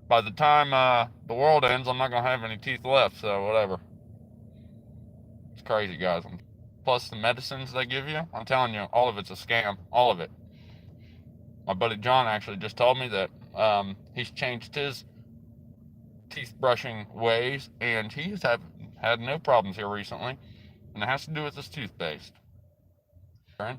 by the time the world ends, I'm not gonna have any teeth left. So whatever. It's crazy, guys. Plus the medicines they give you, I'm telling you, all of it's a scam. All of it. My buddy John actually just told me that he's changed his teeth brushing ways, and he's had no problems here recently, and it has to do with his toothpaste. Right?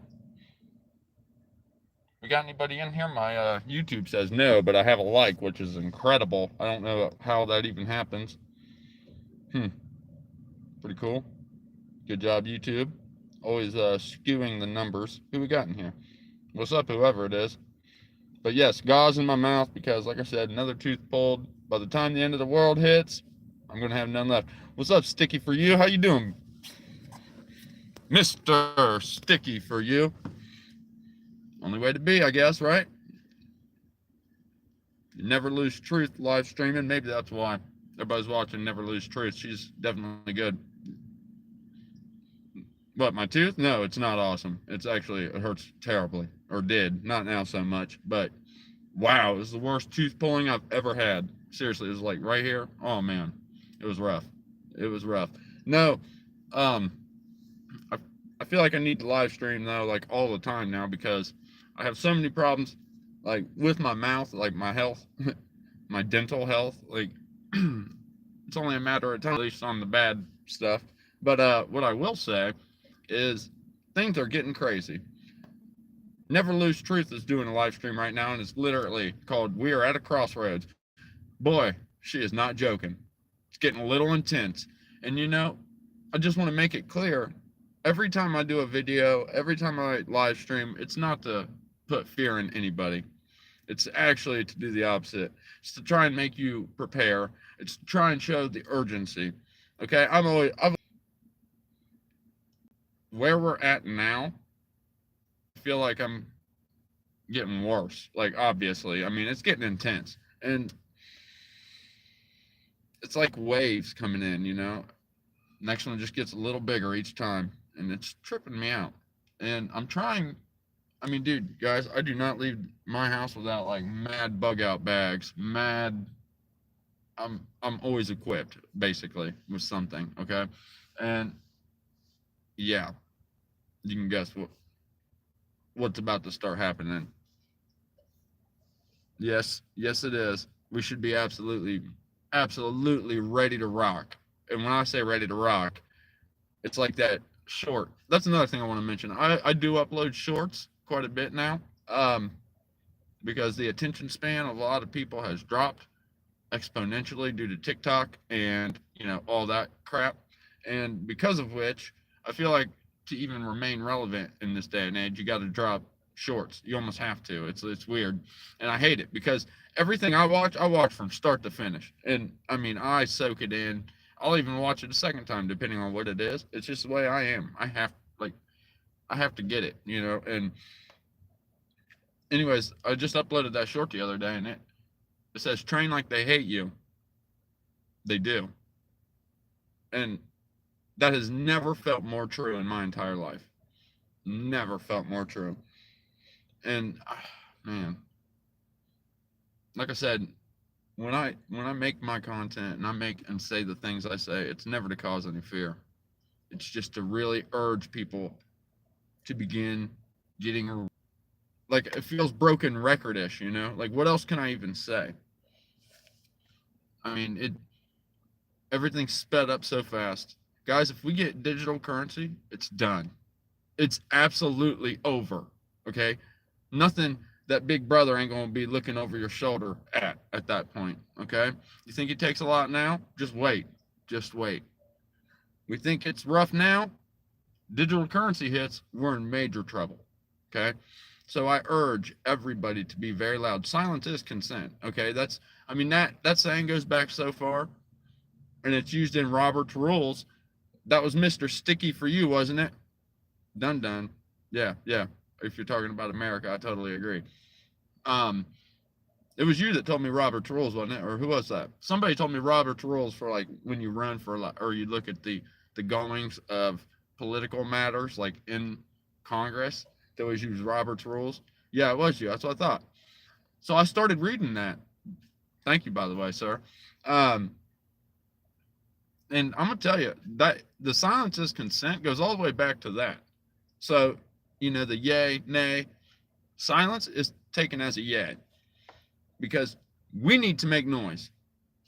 We got anybody in here? My YouTube says no, but I have a like, which is incredible. I don't know how that even happens. Pretty cool. Good job, YouTube. Always skewing the numbers. Who we got in here? What's up, whoever it is? But yes, gauze in my mouth because, like I said, another tooth pulled. By the time the end of the world hits, I'm gonna have none left. What's up, Sticky for you? How you doing, Mr. Sticky for you? Only way to be, I guess, right? You never lose truth live streaming. Maybe that's why everybody's watching Never Lose Truth. She's definitely good. What, my tooth? No, it's not awesome. It's actually, it hurts terribly. Or did. Not now so much. But wow, it was the worst tooth pulling I've ever had. Seriously, it was like right here. Oh man, it was rough. It was rough. No, I feel like I need to live stream though, like all the time now, because I have so many problems, like with my mouth, like my health, my dental health. Like it's only a matter of time, at least on the bad stuff. But what I will say is things are getting crazy. Never Lose Truth is doing a live stream right now, and it's literally called "We Are at a Crossroads." Boy, she is not joking. It's getting a little intense. And you know, I just want to make it clear, every time I do a video, every time I live stream, it's not to put fear in anybody. It's actually to do the opposite. It's to try and make you prepare. It's to try and show the urgency. Okay, where we're at now, I feel like I'm getting worse. Like, obviously, I mean, it's getting intense. And it's like waves coming in, you know? Next one just gets a little bigger each time, and it's tripping me out. And I'm trying. I mean, dude, guys, I do not leave my house without like mad bug out bags. Mad. I'm always equipped basically with something. Okay, and yeah, you can guess what's about to start happening. Yes, it is. We should be absolutely ready to rock. And when I say ready to rock, it's like that short. That's another thing I want to mention. I do upload shorts quite a bit now, because the attention span of a lot of people has dropped exponentially due to TikTok and all that crap. And because of which, I feel like to even remain relevant in this day and age, you got to drop shorts. You almost have to. It's weird, and I hate it because everything I watch from start to finish, and I mean I soak it in. I'll even watch it a second time depending on what it is. It's just the way I am. I have to get it. And anyways, I just uploaded that short the other day, and it says train like they hate you. They do. And that has never felt more true in my entire life. Never felt more true. And man, like I said, when I make my content and I make and say the things I say, it's never to cause any fear. It's just to really urge people to begin getting like it feels broken record-ish, Like what else can I even say? I mean, everything's sped up so fast. Guys, if we get digital currency, it's done. It's absolutely over. Okay? Nothing that big brother ain't going to be looking over your shoulder at that point. Okay? You think it takes a lot now? Just wait. Just wait. We think it's rough now? Digital currency hits, we're in major trouble. Okay? So I urge everybody to be very loud. Silence is consent. Okay? That saying goes back so far, and it's used in Robert's rules. That was Mr. Sticky for you, wasn't it? Done. Yeah. If you're talking about America, I totally agree. It was you that told me Robert's rules, wasn't it? Or who was that? Somebody told me Robert's rules for like when you run for or you look at the goings of political matters like in Congress. They always use Robert's rules. Yeah, it was you. That's what I thought. So I started reading that, Thank you, by the way, sir. Um, and I'm gonna tell you that the silence is consent goes all the way back to that. So, the yay, nay, silence is taken as a yay because we need to make noise.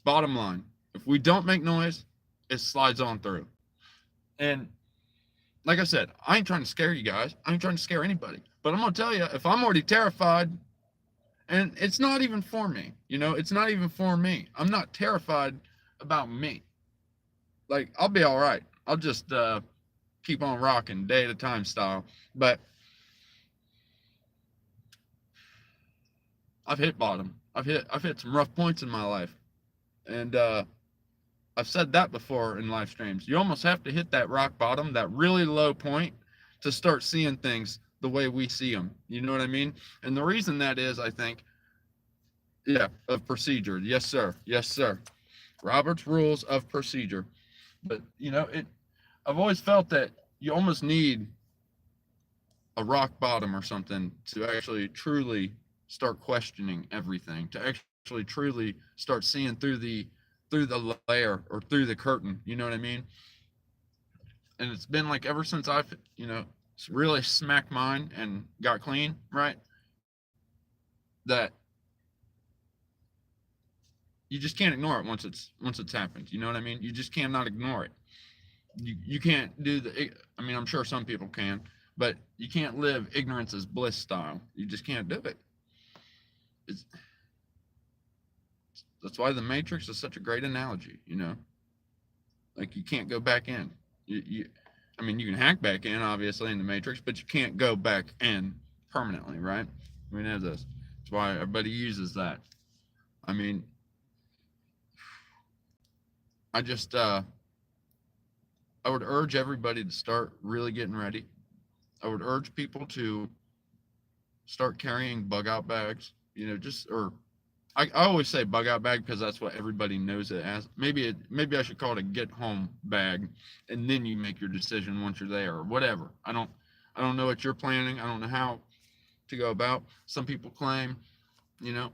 Bottom line, if we don't make noise, it slides on through. And like I said, I ain't trying to scare you guys. I ain't trying to scare anybody. But I'm gonna tell you, if I'm already terrified, and it's not even for me, it's not even for me. I'm not terrified about me. Like, I'll be all right. I'll just keep on rocking day at a time style. But I've hit bottom. I've hit some rough points in my life, and I've said that before in live streams. You almost have to hit that rock bottom, that really low point, to start seeing things the way we see them. You know what I mean? And the reason that is, I think, yeah, of procedure. Yes, sir. Yes, sir. Robert's rules of procedure. But I've always felt that you almost need a rock bottom or something to actually truly start questioning everything, to actually truly start seeing through the layer or through the curtain. You know what I mean? And it's been like ever since I've really smacked mine and got clean, right? That you just can't ignore it once it's happened. You know what I mean? You just cannot ignore it. You can't do the. I mean, I'm sure some people can, but you can't live ignorance is bliss style. You just can't do it. It's, that's why the Matrix is such a great analogy. Like you can't go back in. I mean, you can hack back in, obviously, in the Matrix, but you can't go back in permanently, right? We know this. That's why everybody uses that. I mean, I just, I would urge everybody to start really getting ready. I would urge people to start carrying bug out bags, or I always say bug out bag because that's what everybody knows it as. Maybe I should call it a get home bag, and then you make your decision once you're there or whatever. I don't know what you're planning. I don't know how to go about. Some people claim, you know,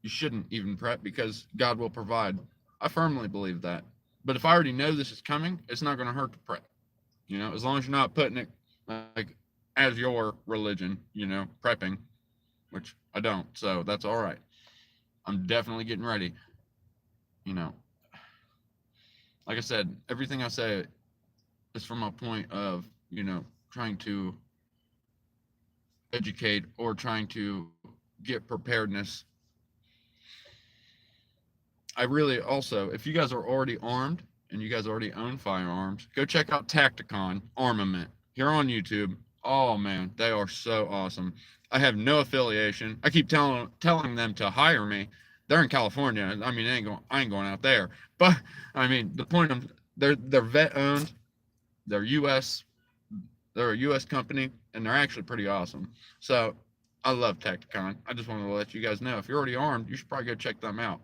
you shouldn't even prep because God will provide. I firmly believe that. But if I already know this is coming, it's not going to hurt to prep. As long as you're not putting it like as your religion, prepping, which I don't. So that's all right. I'm definitely getting ready. You know, like I said, everything I say is from a point of, trying to educate or trying to get preparedness. I really also, if you guys are already armed and you guys already own firearms, go check out Tacticon Armament here on YouTube. Oh man, they are so awesome. I have no affiliation. I keep telling them to hire me. They're in California. I mean, I ain't going out there. But I mean, the point of they're vet owned. They're U.S. They're a U.S. company, and they're actually pretty awesome. So I love Tacticon. I just wanted to let you guys know if you're already armed, you should probably go check them out.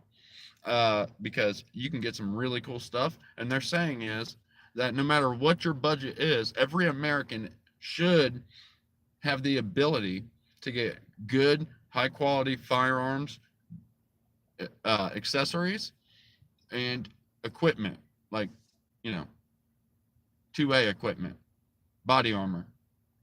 Because you can get some really cool stuff. And their saying is that no matter what your budget is, every American should have the ability to get good, high quality firearms, accessories, and equipment, like, you know, 2A equipment, body armor.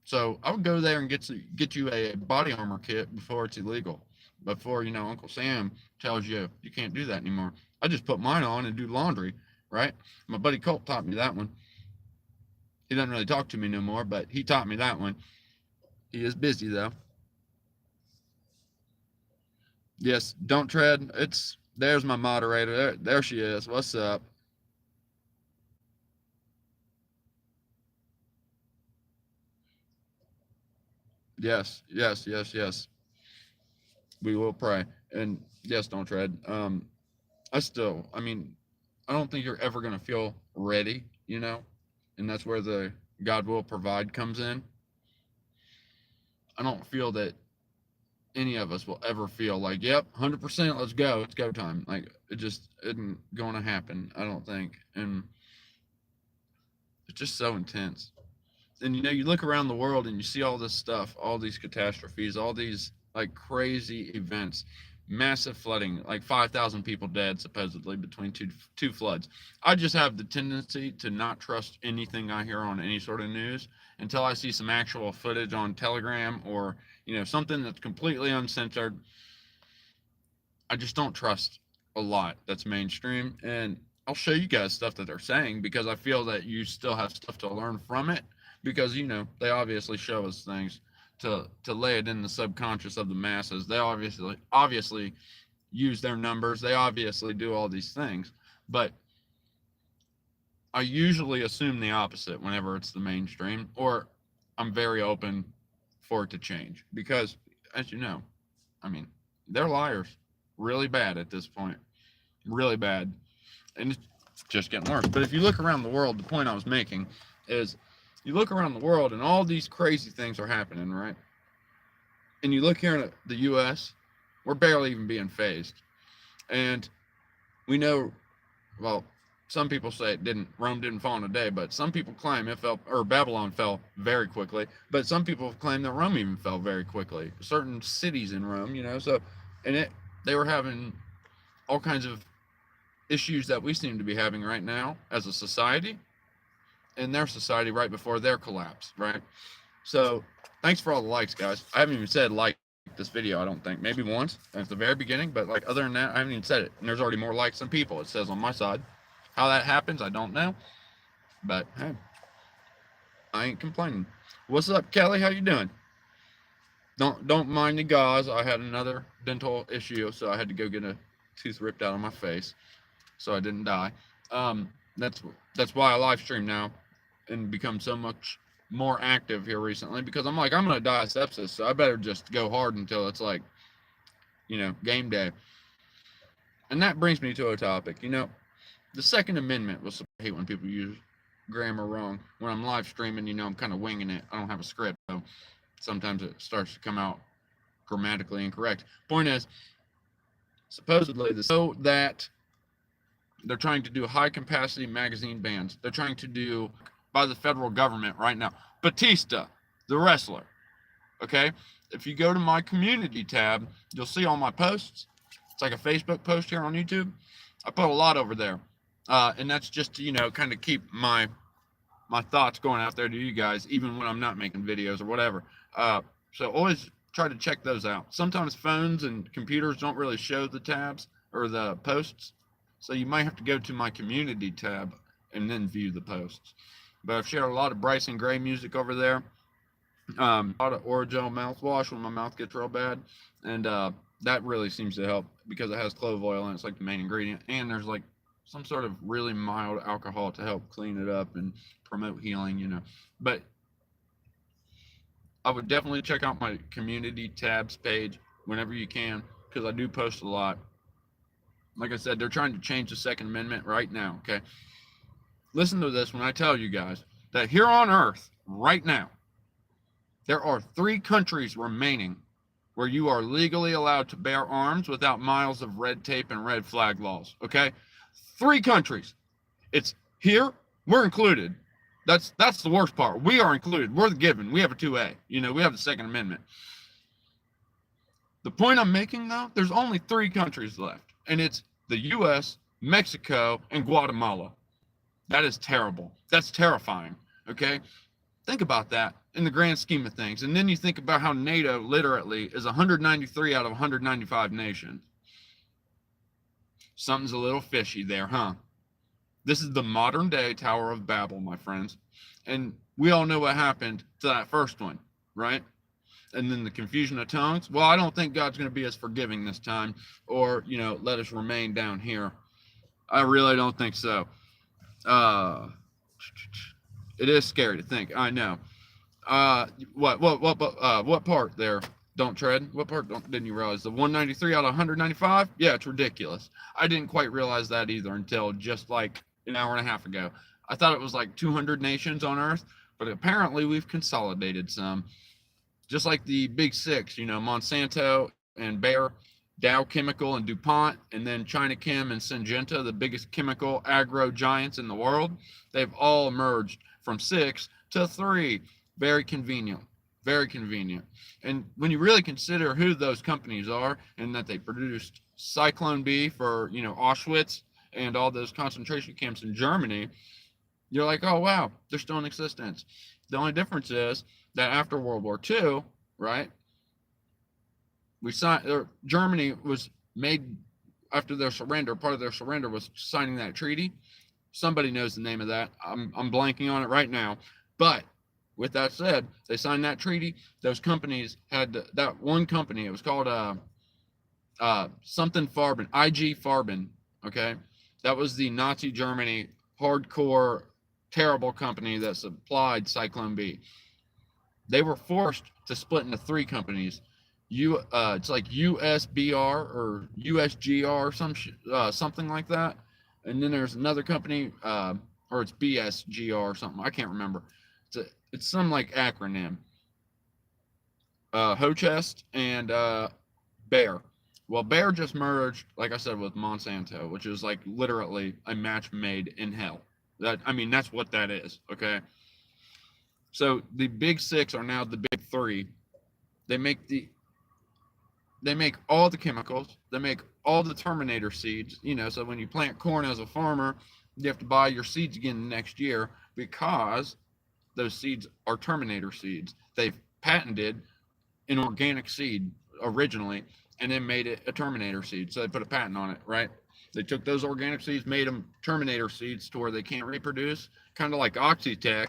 So I would go there and get you a body armor kit before it's illegal. Before, Uncle Sam tells you you can't do that anymore. I just put mine on and do laundry, right? My buddy Colt taught me that one. He doesn't really talk to me no more, but he taught me that one. He is busy though. Yes, don't tread. There's my moderator. There she is. What's up? Yes, yes, yes, yes. We will pray. And yes, don't tread. I mean, I don't think you're ever gonna feel ready, and that's where the God will provide comes in. I don't feel that any of us will ever feel like, yep, 100%, let's go, it's go time. Like, it just isn't going to happen, I don't think. And it's just so intense. And you look around the world and you see all this stuff, all these catastrophes, all these like crazy events. massive flooding, like 5,000 people dead supposedly between two floods. I just have the tendency to not trust anything I hear on any sort of news until I see some actual footage on Telegram or something that's completely uncensored. I just don't trust a lot that's mainstream, and I'll show you guys stuff that they're saying because I feel that you still have stuff to learn from it because they obviously show us things to lay it in the subconscious of the masses. They obviously use their numbers. They obviously do all these things, but I usually assume the opposite whenever it's the mainstream, or I'm very open for it to change because, as you know, I mean, they're liars really bad at this point, really bad, and it's just getting worse. But if you look around the world, the point I was making is you look around the world and all these crazy things are happening, right? And you look here in the U.S., we're barely even being phased. And we know, well, some people say Rome didn't fall in a day, but some people claim Babylon fell very quickly. But some people claim that Rome even fell very quickly. Certain cities in Rome, they were having all kinds of issues that we seem to be having right now as a society, in their society right before their collapse, right? So thanks for all the likes, guys. I haven't even said like this video, I don't think. Maybe once at the very beginning, but like other than that, I haven't even said it. And there's already more likes than people, it says on my side. How that happens, I don't know. But hey, I ain't complaining. What's up, Kelly? How you doing? Don't mind the gauze. I had another dental issue, so I had to go get a tooth ripped out of my face, so I didn't die. That's why I live stream now and become so much more active here recently, because I'm like, I'm gonna die of sepsis, so I better just go hard until it's like, game day. And that brings me to a topic. The Second Amendment was. I hate when people use grammar wrong. When I'm live streaming, I'm kind of winging it. I don't have a script, so sometimes it starts to come out grammatically incorrect. Point is, supposedly, that they're trying to do high capacity magazine bans. They're trying to do by the federal government right now. Batista, the wrestler. Okay? If you go to my community tab, you'll see all my posts. It's like a Facebook post here on YouTube. I put a lot over there. And that's just to, kind of keep my thoughts going out there to you guys, even when I'm not making videos or whatever. So always try to check those out. Sometimes phones and computers don't really show the tabs or the posts. So you might have to go to my community tab and then view the posts. But I've shared a lot of Bryson Gray music over there. A lot of Orajel mouthwash when my mouth gets real bad. And that really seems to help because it has clove oil and it's like the main ingredient. And there's like some sort of really mild alcohol to help clean it up and promote healing, But I would definitely check out my community tabs page whenever you can, because I do post a lot. Like I said, they're trying to change the Second Amendment right now, okay? Listen to this when I tell you guys that here on Earth, right now, there are 3 countries remaining where you are legally allowed to bear arms without miles of red tape and red flag laws, okay? 3 countries. It's here, we're included. That's the worst part. We are included. We're the given. We have a 2A. We have the Second Amendment. The point I'm making, though, there's only 3 countries left, and it's the U.S., Mexico, and Guatemala. That is terrible. That's terrifying, okay? Think about that in the grand scheme of things. And then you think about how NATO literally is 193 out of 195 nations. Something's a little fishy there, huh? This is the modern day Tower of Babel, my friends. And we all know what happened to that first one, right? And then the confusion of tongues. Well, I don't think God's going to be as forgiving this time, or, let us remain down here. I really don't think so. It is scary to think. I know. What part there? Don't tread. What part didn't you realize? The 193 out of 195? Yeah, it's ridiculous. I didn't quite realize that either until just like an hour and a half ago. I thought it was like 200 nations on Earth, but apparently we've consolidated some. Just like the big 6, Monsanto and Bayer, Dow Chemical and DuPont, and then China Chem and Syngenta, the biggest chemical agro giants in the world. They've all merged from 6 to 3. Very convenient. Very convenient. And when you really consider who those companies are and that they produced Cyclone B for, Auschwitz and all those concentration camps in Germany, you're like, oh, wow, they're still in existence. The only difference is that after World War II, right, Germany was made, after their surrender, part of their surrender was signing that treaty. Somebody knows the name of that. I'm blanking on it right now. But with that said, they signed that treaty. Those companies had that one company. It was called something Farben, IG Farben. Okay, that was the Nazi Germany hardcore, terrible company that supplied Cyclone B. They were forced to split into three companies. It's like USBR or USGR, something like that. And then there's another company, or it's BSGR or something. I can't remember. It's some like acronym. Hochest and Bayer. Well, Bayer just merged, like I said, with Monsanto, which is like literally a match made in hell. That's what that is. Okay. So the big six are now the big three. They make all the chemicals. They make all the Terminator seeds. So when you plant corn as a farmer, you have to buy your seeds again next year because those seeds are Terminator seeds. They've patented an organic seed originally and then made it a Terminator seed. So they put a patent on it, right? They took those organic seeds, made them Terminator seeds to where they can't reproduce, kind of like Oxytec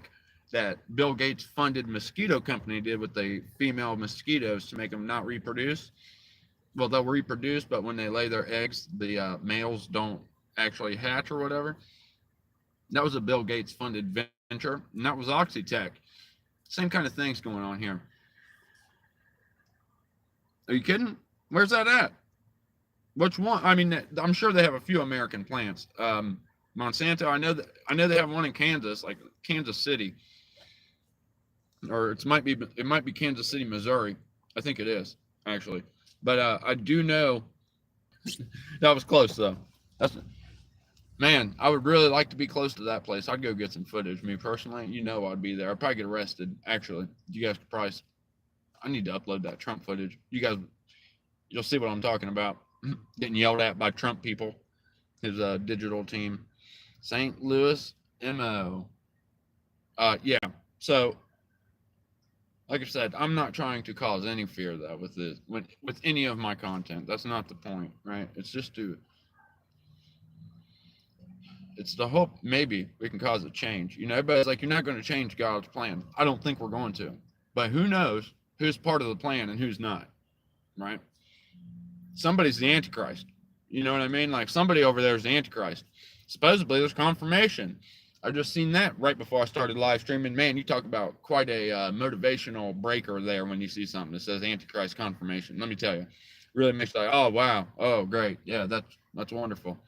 that Bill Gates funded mosquito company did with the female mosquitoes to make them not reproduce. Well, they'll reproduce, but when they lay their eggs, the males don't actually hatch or whatever. That was a Bill Gates funded venture, and that was Oxytec. Same kind of things going on here. Are you kidding? Where's that at? Which one? I'm sure they have a few American plants. Monsanto, I know they have one in Kansas, like Kansas City, or it might be Kansas City, Missouri. I think it is actually, but I do know that was close though. Man, I would really like to be close to that place. I'd go get some footage. Me personally, I'd be there. I'd probably get arrested. Actually, you guys could probably. I need to upload that Trump footage. You guys, you'll see what I'm talking about. Getting yelled at by Trump people. His digital team, St. Louis MO. Yeah. So, like I said, I'm not trying to cause any fear though with this, with any of my content. That's not the point, right? It's just it's the hope maybe we can cause a change. Everybody's like, you're not going to change God's plan. I don't think we're going to. But who knows who's part of the plan and who's not, right? Somebody's the Antichrist. You know what I mean? Like somebody over there is the Antichrist. Supposedly there's confirmation. I just seen that right before I started live streaming. Man, you talk about quite a motivational breaker there when you see something that says Antichrist confirmation. Let me tell you, really makes you like, oh, wow. Oh, great. Yeah, that's wonderful.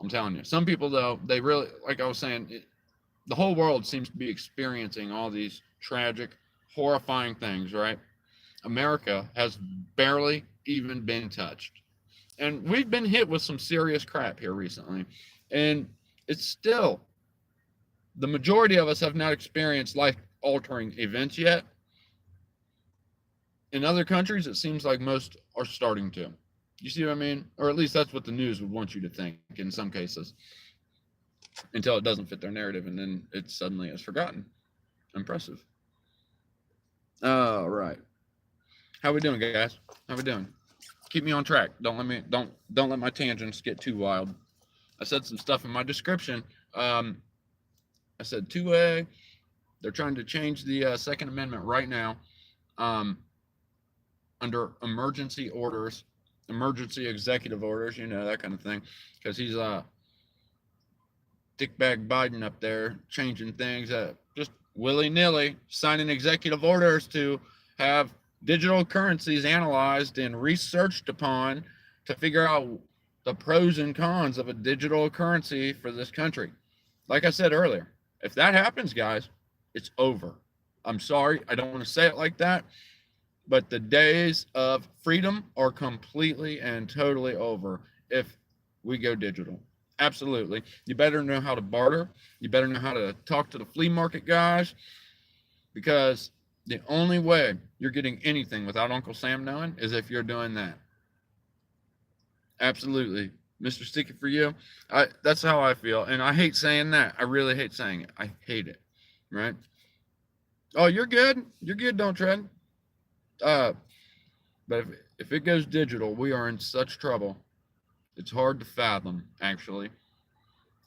I'm telling you. Some people, though, they really, like I was saying, the whole world seems to be experiencing all these tragic, horrifying things, right? America has barely even been touched. And we've been hit with some serious crap here recently. And it's still, the majority of us have not experienced life-altering events yet. In other countries, it seems like most are starting to. You see what I mean? Or at least that's what the news would want you to think in some cases. Until it doesn't fit their narrative, and then it suddenly is forgotten. Impressive. All right. How we doing, guys? How we doing? Keep me on track. Don't let my tangents get too wild. I said some stuff in my description. I said 2A. They're trying to change the Second Amendment right now under emergency orders, emergency executive orders, that kind of thing, because he's dickbag Biden up there changing things, just willy-nilly signing executive orders to have digital currencies analyzed and researched upon to figure out the pros and cons of a digital currency for this country. Like I said earlier, if that happens, guys, it's over. I'm sorry, I don't want to say it like that, but the days of freedom are completely and totally over if we go digital. Absolutely. You better know how to barter. You better know how to talk to the flea market guys. because the only way you're getting anything without Uncle Sam knowing is if you're doing that. Absolutely. Mr. Sticky for you. That's how I feel. And I hate saying that. I really hate saying it. I hate it. Right? Oh, you're good. You're good, don't tread. But if it goes digital, we are in such trouble. It's hard to fathom, actually.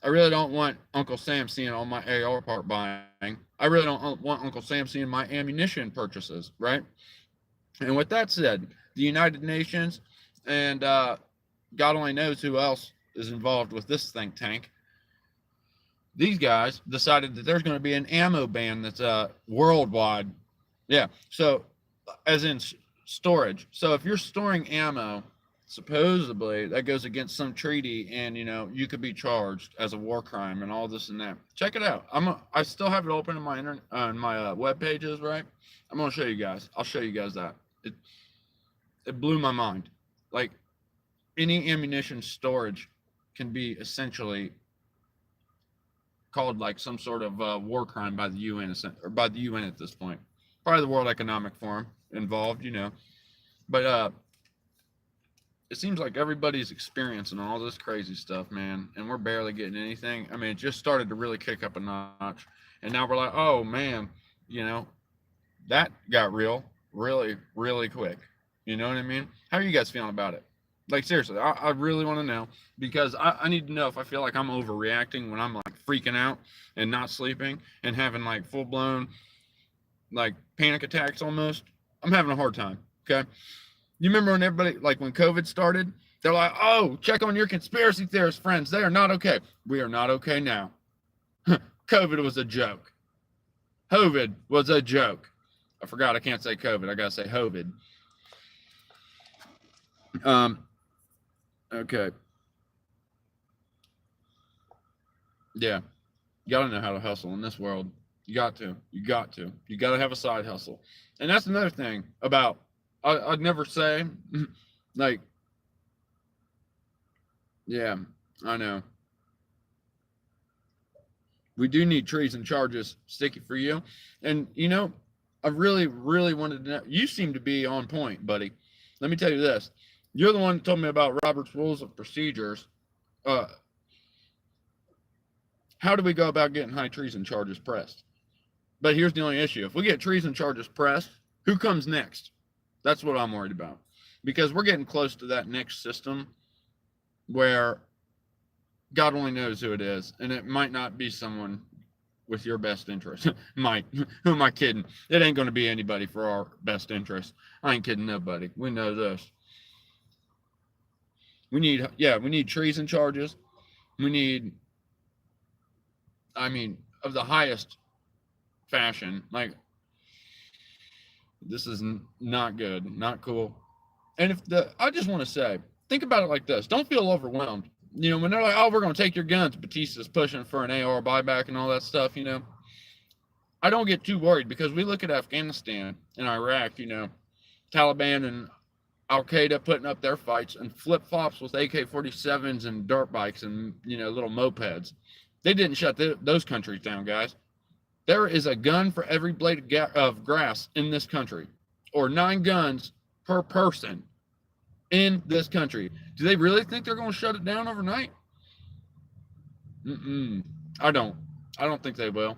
I really don't want Uncle Sam seeing all my AR part buying. I really don't want Uncle Sam seeing my ammunition purchases, right? And with that said, the United Nations and God only knows who else is involved with this think tank. These guys decided that there's going to be an ammo ban that's worldwide. Yeah. So, as in storage. So, if you're storing ammo, supposedly that goes against some treaty, and you could be charged as a war crime and all this and that. Check it out. I still have it open in my web pages, right? I'm gonna show you guys. I'll show you guys that. It blew my mind. Like, any ammunition storage can be essentially called like some sort of war crime by the UN, or by the UN at this point. Probably the World Economic Forum involved, But it seems like everybody's experiencing all this crazy stuff, man, and we're barely getting anything. I mean, it just started to really kick up a notch, and now we're like, oh man, that got real really, really quick. You know what I mean? How are you guys feeling about it? Like, seriously, I really want to know, because I need to know if I feel like I'm overreacting when I'm like freaking out and not sleeping and having like full blown like panic attacks almost. I'm having a hard time. Okay. You remember when everybody, like when COVID started, they're like, oh, check on your conspiracy theorist friends. They are not okay. We are not okay now. COVID was a joke. COVID was a joke. I forgot I can't say COVID. I got to say COVID. Okay. Yeah. You got to know how to hustle in this world. You got to. You got to have a side hustle. And that's another thing about, I'd never say, like, yeah, I know. We do need trees and charges, Sticky, for you. And, I really, really wanted to know. You seem to be on point, buddy. Let me tell you this. You're the one that told me about Robert's Rules of Procedures. How do we go about getting high treason charges pressed? But here's the only issue. If we get treason charges pressed, who comes next? That's what I'm worried about. Because we're getting close to that next system where God only knows who it is. And it might not be someone with your best interest. Might. Who am I kidding? It ain't going to be anybody for our best interest. I ain't kidding nobody. We know this. We need treason charges. We need, of the highest fashion. Like, this is not good, not cool. And I just want to say, think about it like this. Don't feel overwhelmed. When they're like, oh, we're going to take your guns, Batista's pushing for an AR buyback and all that stuff, I don't get too worried, because we look at Afghanistan and Iraq, Taliban and Al-Qaeda putting up their fights, and flip-flops with AK-47s and dirt bikes and, little mopeds. They didn't shut those countries down, guys. There is a gun for every blade of grass in this country, or 9 guns per person in this country. Do they really think they're going to shut it down overnight? I don't think they will.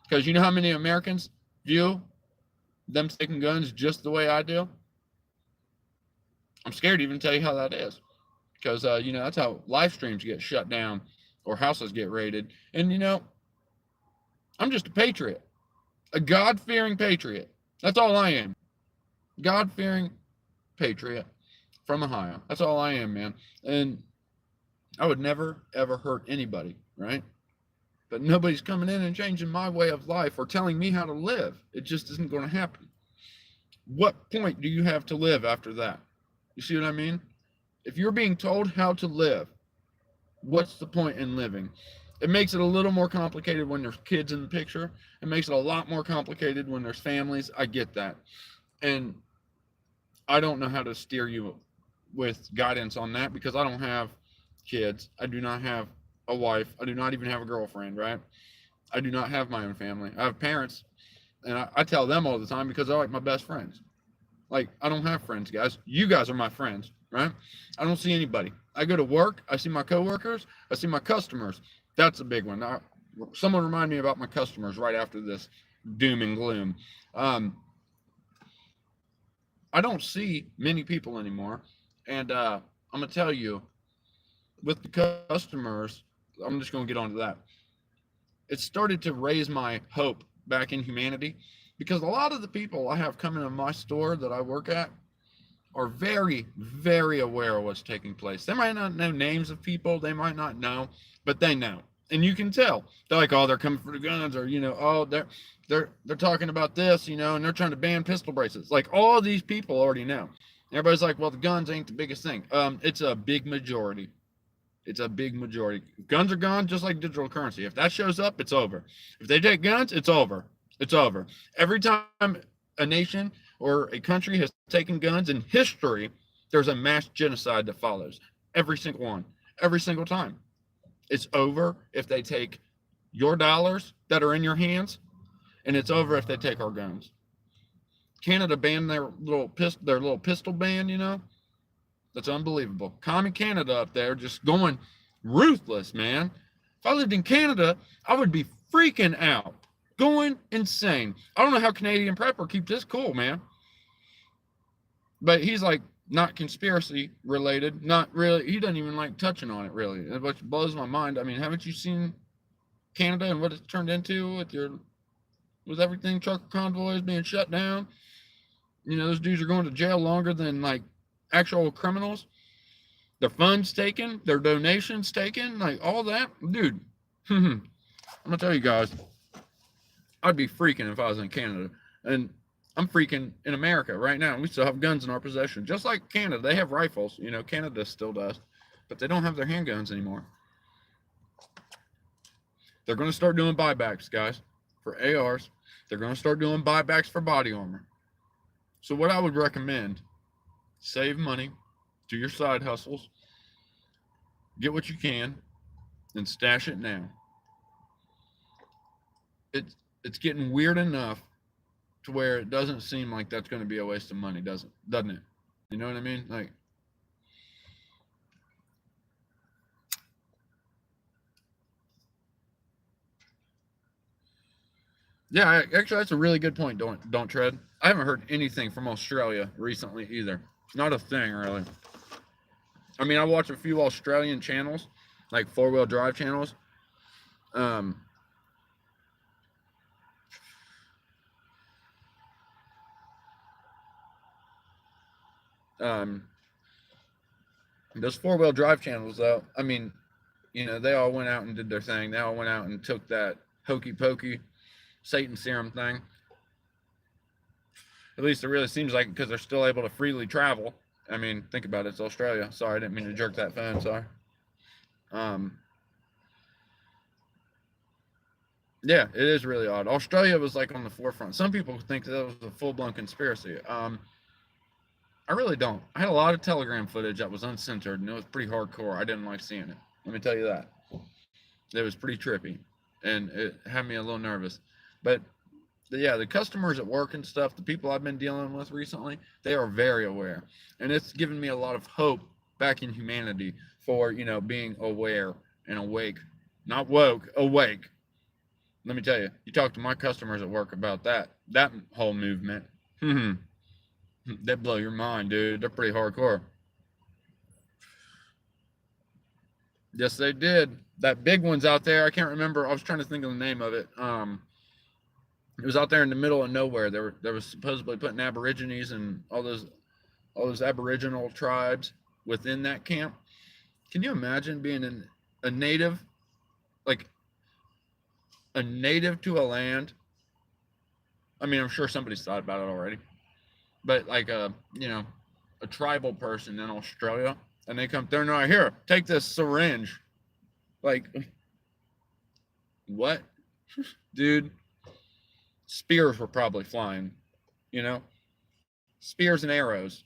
Because you know how many Americans view them taking guns just the way I do? I'm scared to even tell you how that is. Because, that's how live streams get shut down or houses get raided. And, I'm just a patriot. A God-fearing patriot. That's all I am. God-fearing patriot from Ohio. That's all I am, man. And I would never, ever hurt anybody, right? But nobody's coming in and changing my way of life or telling me how to live. It just isn't going to happen. What point do you have to live after that? You see what I mean? If you're being told how to live, what's the point in living? It makes it a little more complicated when there's kids in the picture. It makes it a lot more complicated when there's families. I get that. And I don't know how to steer you with guidance on that, because I don't have kids. I do not have a wife. I do not even have a girlfriend, right? I do not have my own family. I have parents, And I tell them all the time because they're like my best friends. Like, I don't have friends, guys. You guys are my friends, right? I don't see anybody. I go to work, I see my coworkers, I see my customers. That's a big one. Now, someone remind me about my customers right after this doom and gloom. Um, I don't see many people anymore. And I'm going to tell you, with the customers, I'm just going to get onto that. It started to raise my hope back in humanity because a lot of the people I have coming in my store that I work at are very, very aware of what's taking place. They might not know names of people, they might not know, but they know. And you can tell. They're like, oh, they're coming for the guns, or oh, they're talking about this, and they're trying to ban pistol bracelets. Like, all these people already know. Everybody's like, well, the guns ain't the biggest thing. It's a big majority. It's a big majority. Guns are gone, just like digital currency. If that shows up, it's over. If they take guns, it's over. It's over. Every time a nation or a country has taken guns in history, there's a mass genocide that follows. Every single one. Every single time. It's over if they take your dollars that are in your hands, and it's over if they take our guns. Canada banned their little pistol ban, That's unbelievable. Commie Canada up there just going ruthless, man. If I lived in Canada, I would be freaking out. Going insane. I don't know how Canadian Prepper keeps this cool, man. But he's like not conspiracy related. Not really. He doesn't even like touching on it, really. Which blows my mind. I mean, haven't you seen Canada and what it's turned into with everything, trucker convoys being shut down? Those dudes are going to jail longer than like actual criminals. Their funds taken, their donations taken, like all that. Dude, I'm gonna tell you guys, I'd be freaking if I was in Canada. And I'm freaking in America right now. We still have guns in our possession. Just like Canada, they have rifles. Canada still does. But they don't have their handguns anymore. They're going to start doing buybacks, guys, for ARs. They're going to start doing buybacks for body armor. So what I would recommend, save money, do your side hustles, get what you can, and stash it now. It's getting weird enough to where it doesn't seem like that's going to be a waste of money, doesn't it? You know what I mean? Like, yeah, actually, that's a really good point. Don't tread. I haven't heard anything from Australia recently either. Not a thing, really. I mean, I watch a few Australian channels, like four-wheel drive channels. Those four-wheel drive channels, though, I mean, they all went out and did their thing. They all went out and took that hokey pokey Satan serum thing. At least it really seems like it, because they're still able to freely travel. I mean, think about it. It's Australia. Sorry, I didn't mean to jerk that phone. Sorry. Yeah, it is really odd. Australia was like on the forefront. Some people think that was a full-blown conspiracy. I really don't. I had a lot of Telegram footage that was uncensored, and it was pretty hardcore. I didn't like seeing it. Let me tell you that. It was pretty trippy, and it had me a little nervous. But yeah, the customers at work and stuff, the people I've been dealing with recently, they are very aware. And it's given me a lot of hope back in humanity for, being aware and awake. Not woke, awake. Let me tell you, you talk to my customers at work about that whole movement. They blow your mind, dude. They're pretty hardcore. Yes, they did. That big one's out there. I can't remember. I was trying to think of the name of it. It was out there in the middle of nowhere. They were supposedly putting Aborigines and all those Aboriginal tribes within that camp. Can you imagine being a native, like a native to a land? I mean, I'm sure somebody's thought about it already. But like a tribal person in Australia, and they come there and they're like, here, take this syringe. Like, what? Dude, spears were probably flying, spears and arrows.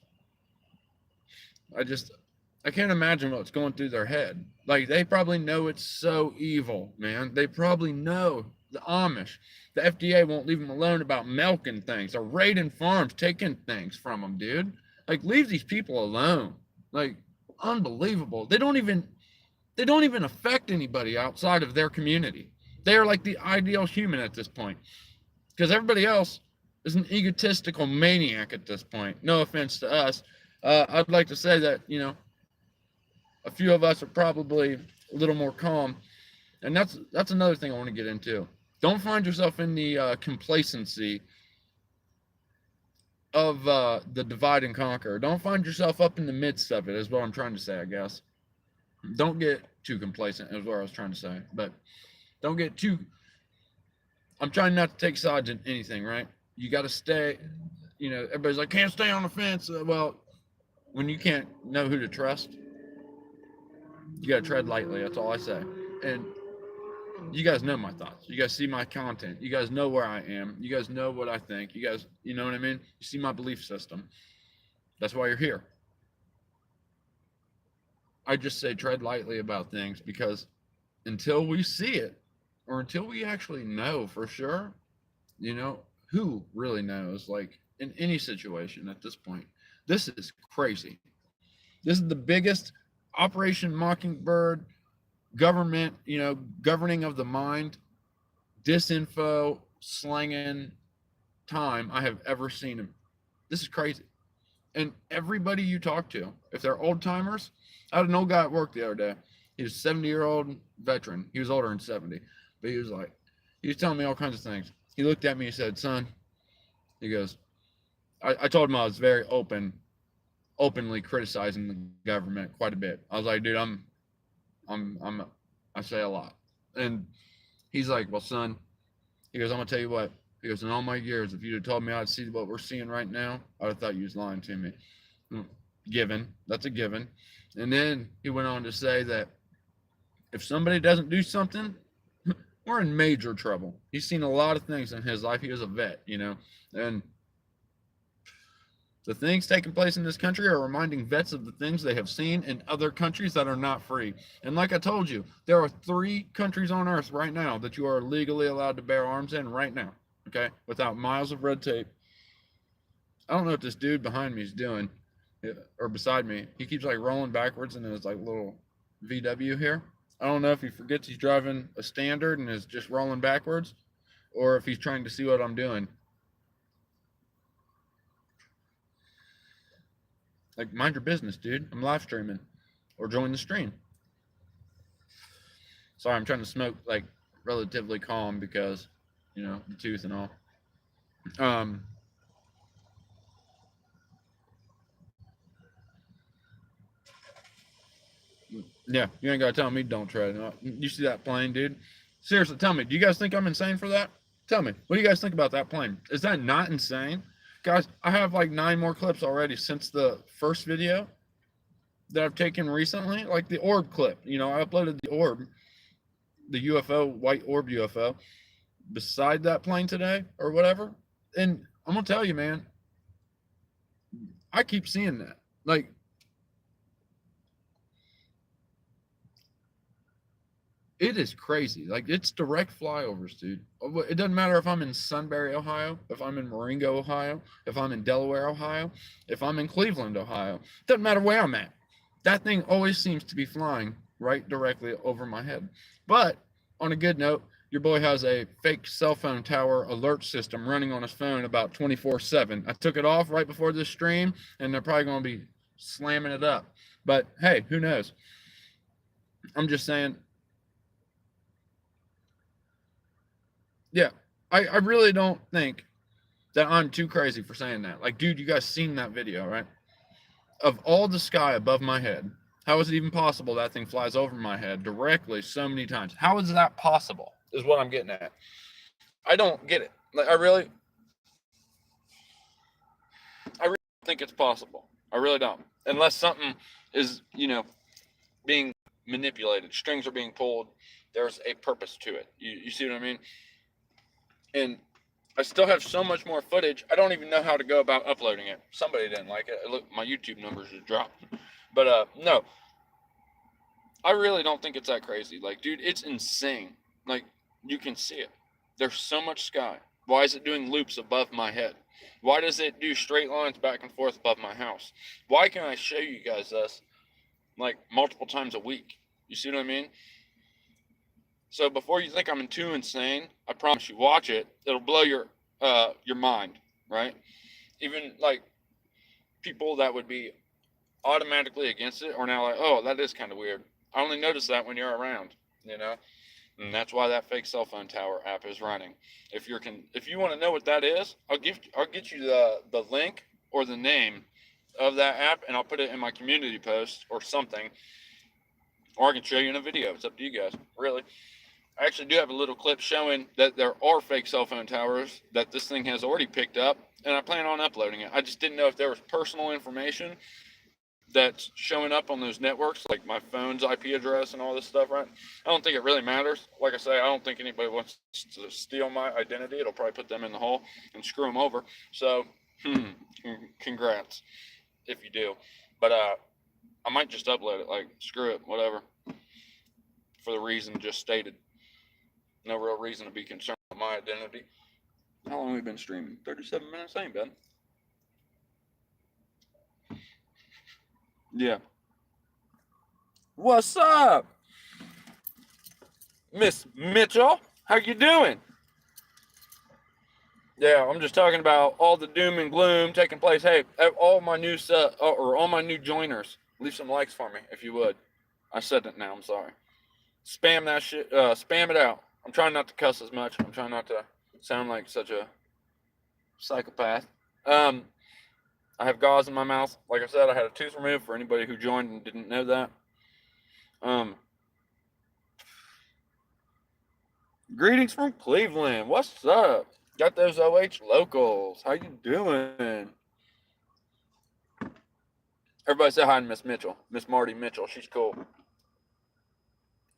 I can't imagine what's going through their head. Like, they probably know it's so evil, man. They probably know the Amish. The FDA won't leave them alone about milking things. They're raiding farms, taking things from them, dude. Like, leave these people alone. Like, unbelievable. They don't even affect anybody outside of their community. They are like the ideal human at this point, because everybody else is an egotistical maniac at this point. No offense to us. I'd like to say that, you know, a few of us are probably a little more calm, and that's another thing I want to get into. Don't find yourself in the complacency of the divide and conquer. Don't find yourself up in the midst of it, is what I'm trying to say, I guess. Don't get too complacent, is what I was trying to say. But don't get too... I'm trying not to take sides in anything, right? You got to stay, you know, everybody's like, can't stay on the fence. Well, when you can't know who to trust, you got to tread lightly. That's all I say. And you guys know my thoughts. You guys see my content. You guys know where I am. You guys know what I think. You guys, you know what I mean? You see my belief system. That's why you're here. I just say tread lightly about things, because until we see it, or until we actually know for sure, you know, who really knows? Like, in any situation at this point, this is crazy. This is the biggest Operation Mockingbird government, you know, governing of the mind, disinfo, slanging time I have ever seen him. This is crazy. And everybody you talk to, if they're old timers, I had an old guy at work the other day. He was a 70-year-old veteran. He was older than 70, but he was telling me all kinds of things. He looked at me, he said, son, he goes, I told him I was very openly criticizing the government quite a bit. I was like, dude, I say a lot. And he's like, well, son, he goes, I'm gonna tell you what. He goes, in all my years, if you'd have told me I'd see what we're seeing right now, I'd have thought you was lying to me. Given. That's a given. And then he went on to say that if somebody doesn't do something, we're in major trouble. He's seen a lot of things in his life. He was a vet, you know, and the things taking place in this country are reminding vets of the things they have seen in other countries that are not free. And like I told you, there are 3 countries on earth right now that you are legally allowed to bear arms in right now, okay, without miles of red tape. I don't know what this dude behind me is doing, or beside me. He keeps like rolling backwards in his like little VW here. I don't know if he forgets he's driving a standard and is just rolling backwards, or if he's trying to see what I'm doing. Like, mind your business, dude. I'm live streaming. Or join the stream. Sorry, I'm trying to smoke, like, relatively calm because, you know, the tooth and all. Yeah, you ain't got to tell me don't try it. You see that plane, dude? Seriously, tell me, do you guys think I'm insane for that? Tell me, what do you guys think about that plane? Is that not insane? Guys, I have like 9 more clips already since the first video that I've taken recently, like the orb clip. You know, I uploaded the orb, the UFO, white orb UFO, beside that plane today or whatever. And I'm going to tell you, man, I keep seeing that. Like, it is crazy. Like, it's direct flyovers, dude. It doesn't matter if I'm in Sunbury, Ohio, if I'm in Marengo, Ohio, if I'm in Delaware, Ohio, if I'm in Cleveland, Ohio. It doesn't matter where I'm at. That thing always seems to be flying right directly over my head. But on a good note, your boy has a fake cell phone tower alert system running on his phone about 24/7. I took it off right before this stream, and they're probably going to be slamming it up. But hey, who knows? I'm just saying, yeah, I really don't think that I'm too crazy for saying that. Like, dude, you guys seen that video, right? Of all the sky above my head, how is it even possible that thing flies over my head directly so many times? How is that possible, is what I'm getting at. I don't get it. Like, I really think it's possible. I really don't. Unless something is, you know, being manipulated. Strings are being pulled. There's a purpose to it. You see what I mean? And I still have so much more footage. I don't even know how to go about uploading it. Somebody didn't like it. Look, my YouTube numbers just dropped. But no, I really don't think it's that crazy. Like, dude, it's insane. Like, you can see it. There's so much sky. Why is it doing loops above my head? Why does it do straight lines back and forth above my house? Why can I show you guys this like multiple times a week? You see what I mean? So before you think I'm too insane, I promise you, watch it. It'll blow your mind, right? Even like people that would be automatically against it are now like, oh, that is kind of weird. I only notice that when you're around, you know? And that's why that fake cell phone tower app is running. If you want to know what that is, I'll get you the link or the name of that app, and I'll put it in my community post or something, or I can show you in a video. It's up to you guys, really. I actually do have a little clip showing that there are fake cell phone towers that this thing has already picked up, and I plan on uploading it. I just didn't know if there was personal information that's showing up on those networks, like my phone's IP address and all this stuff, right? I don't think it really matters. Like I say, I don't think anybody wants to steal my identity. It'll probably put them in the hole and screw them over. So, congrats if you do. But I might just upload it. Like, screw it, whatever. For the reason just stated. No real reason to be concerned with my identity. How long have we been streaming? 37 minutes, ain't bad. Yeah. What's up, Miss Mitchell? How you doing? Yeah, I'm just talking about all the doom and gloom taking place. Hey, all my new all my new joiners, leave some likes for me if you would. I said it now. I'm sorry. Spam that shit. Spam it out. I'm trying not to cuss as much. I'm trying not to sound like such a psychopath. I have gauze in my mouth. Like I said, I had a tooth removed for anybody who joined and didn't know that. Greetings from Cleveland. What's up? Got those OH locals. How you doing? Everybody say hi to Miss Mitchell. Miss Marty Mitchell. She's cool.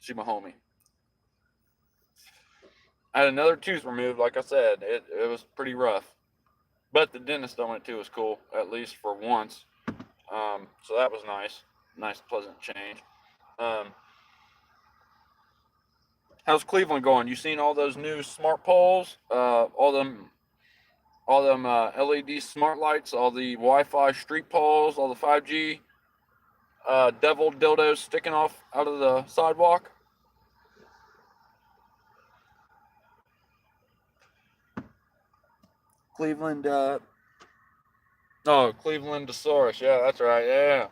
She's my homie. I had another tooth removed. Like I said, it was pretty rough. But the dentist I went to was cool, at least for once. So that was nice. Nice, pleasant change. How's Cleveland going? You seen all those new smart poles? All them LED smart lights, all the Wi-Fi street poles, all the 5G devil dildos sticking off out of the sidewalk? Cleveland, Clevelandosaurus. Yeah, that's right. Yeah.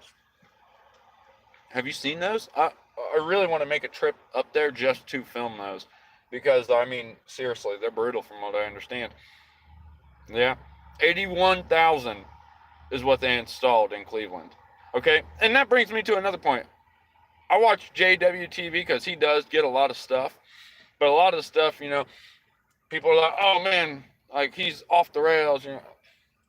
Have you seen those? I really want to make a trip up there just to film those, because I mean, seriously, they're brutal from what I understand. Yeah, 81,000 is what they installed in Cleveland. Okay, and that brings me to another point. I watch JWTV because he does get a lot of stuff, but a lot of the stuff, people are like, oh man, like he's off the rails.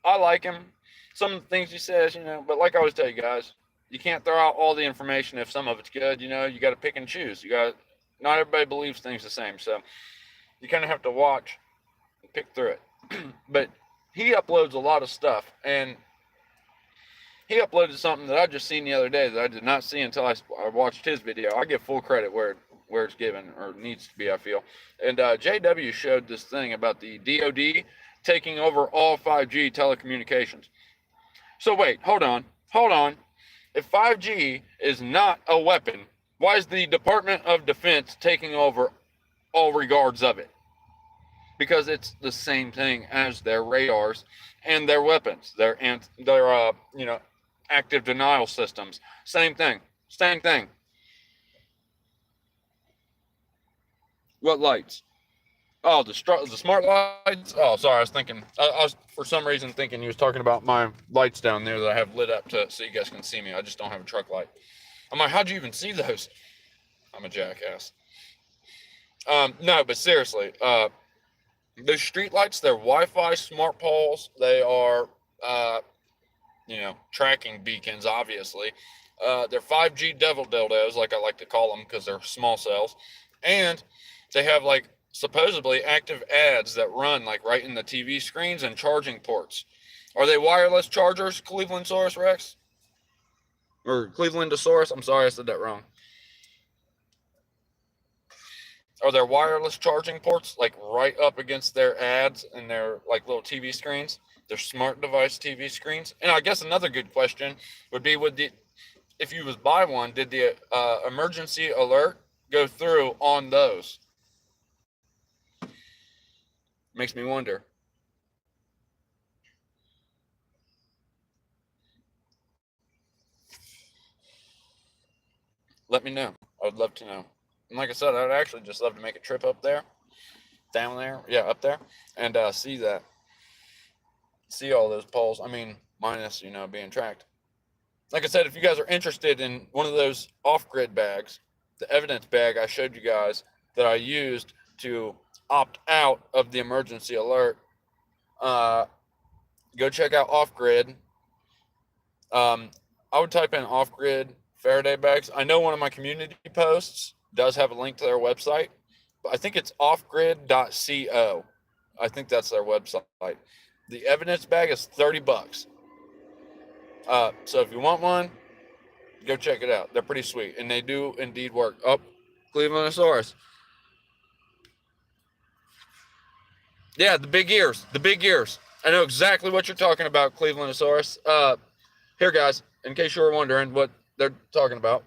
I like him. Some of the things he says, but like I always tell you guys, you can't throw out all the information if some of it's good. You got to pick and choose. Not everybody believes things the same, so you kind of have to watch and pick through it. But he uploads a lot of stuff, and he uploaded something that I just seen the other day that I did not see until I watched his video. I give full credit where it's given, or needs to be, I feel. And JW showed this thing about the DOD taking over all 5G telecommunications. So wait, hold on. If 5G is not a weapon, why is the Department of Defense taking over all regards of it? Because it's the same thing as their radars and their weapons, their active denial systems. Same thing. What lights? Oh, the smart lights. Oh, sorry, I was thinking. I was for some reason thinking he was talking about my lights down there that I have lit up so you guys can see me. I just don't have a truck light. I'm like, how'd you even see those? I'm a jackass. No, but seriously, those street lights, they're Wi-Fi smart poles. They are, tracking beacons, obviously. They're 5G devil dildos, like I like to call them, because they're small cells. And they have, like, supposedly active ads that run, like, right in the TV screens and charging ports. Are they wireless chargers, Clevelandosaurus Rex? Or Clevelandosaurus? I'm sorry, I said that wrong. Are there wireless charging ports like right up against their ads and their like little TV screens? Their smart device TV screens. And I guess another good question would be: would the if you was buy one, did the emergency alert go through on those? Makes me wonder. Let me know. I would love to know. And like I said, I'd actually just love to make a trip up there, down there, yeah, up there, and see that, see all those poles. I mean, minus being tracked. Like I said, if you guys are interested in one of those off-grid bags, the evidence bag I showed you guys that I used to opt out of the emergency alert, go check out off-grid. I would type in off-grid Faraday bags. I know one of my community posts does have a link to their website, but I think it's offgrid.co. I think that's their website. The evidence bag is $30. So if you want one, go check it out. They're pretty sweet, and they do indeed work. Oh, Clevelandosaurus. Yeah, the big ears. The big ears. I know exactly what you're talking about, Clevelandosaurus. Here, guys, in case you were wondering what they're talking about,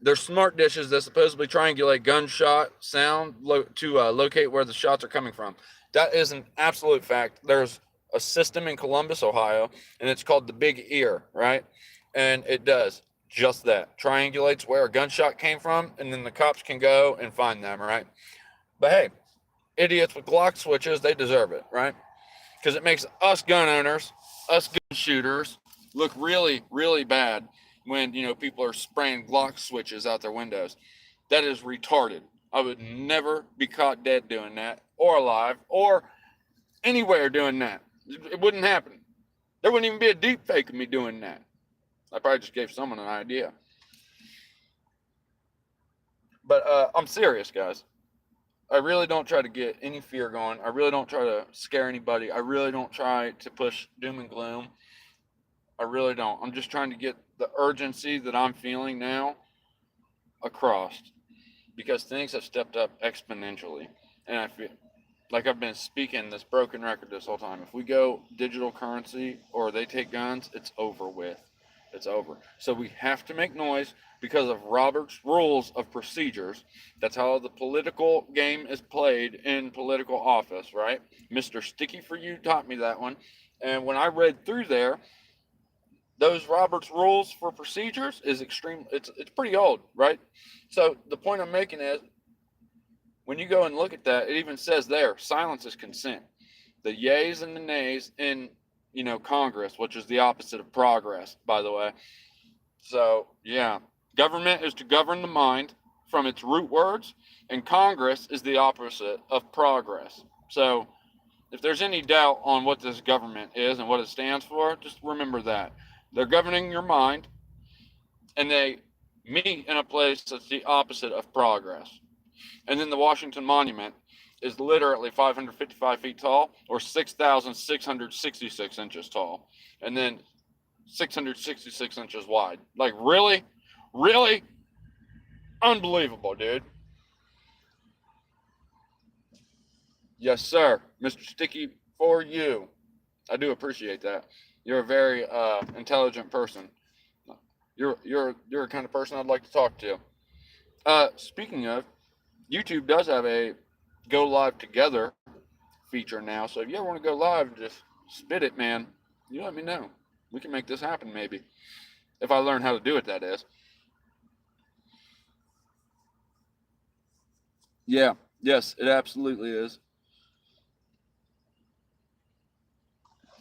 they're smart dishes that supposedly triangulate gunshot sound to locate where the shots are coming from. That is an absolute fact. There's a system in Columbus, Ohio, and it's called the Big Ear, right? And it does just that. Triangulates where a gunshot came from, and then the cops can go and find them, right? But hey, idiots with Glock switches, they deserve it, right? Because it makes us gun owners, us gun shooters, look really, really bad when people are spraying Glock switches out their windows. That is retarded. I would never be caught dead doing that, or alive, or anywhere doing that. It wouldn't happen. There wouldn't even be a deep fake of me doing that. I probably just gave someone an idea. But I'm serious, guys. I really don't try to get any fear going. I really don't try to scare anybody. I really don't try to push doom and gloom. I really don't. I'm just trying to get the urgency that I'm feeling now across, because things have stepped up exponentially. And I feel like I've been speaking this broken record this whole time. If we go digital currency or they take guns, it's over with. It's over. So we have to make noise because of Robert's rules of procedures. That's how the political game is played in political office, right? Mr. Sticky for You taught me that one. And when I read through there, those Robert's rules for procedures is extreme. It's pretty old, right? So the point I'm making is, when you go and look at that, it even says there, silence is consent. The yays and the nays in Congress, which is the opposite of progress, by the way. So yeah, government is to govern the mind from its root words, and Congress is the opposite of progress. So if there's any doubt on what this government is and what it stands for, just remember that. They're governing your mind, and they meet in a place that's the opposite of progress. And then the Washington Monument is literally 555 feet tall, or 6,666 inches tall, and then 666 inches wide. Like, really? Really? Unbelievable, dude. Yes, sir. Mr. Sticky for you. I do appreciate that. You're a very intelligent person. You're a kind of person I'd like to talk to. Speaking of, YouTube does have a go live together feature now. So if you ever want to go live, just spit it, man. You let me know. We can make this happen, maybe. If I learn how to do it, that is. Yeah. Yes, it absolutely is.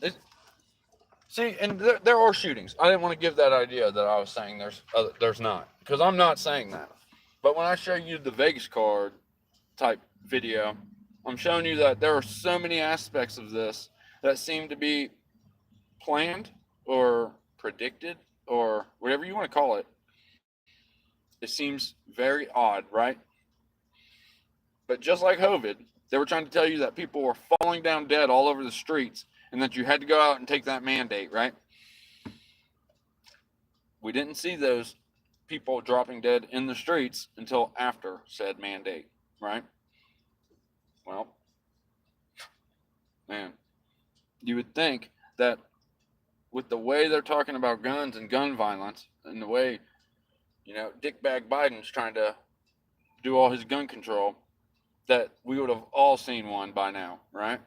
It, See, and there are shootings. I didn't want to give that idea that I was saying there's not, because I'm not saying that. But when I show you the Vegas card type video, I'm showing you that there are so many aspects of this that seem to be planned or predicted or whatever you want to call it. It seems very odd, right? But just like COVID, they were trying to tell you that people were falling down dead all over the streets and that you had to go out and take that mandate, right? We didn't see those people dropping dead in the streets until after said mandate, right? Well, man, you would think that with the way they're talking about guns and gun violence and the way, Dickbag Biden's trying to do all his gun control, that we would have all seen one by now, right?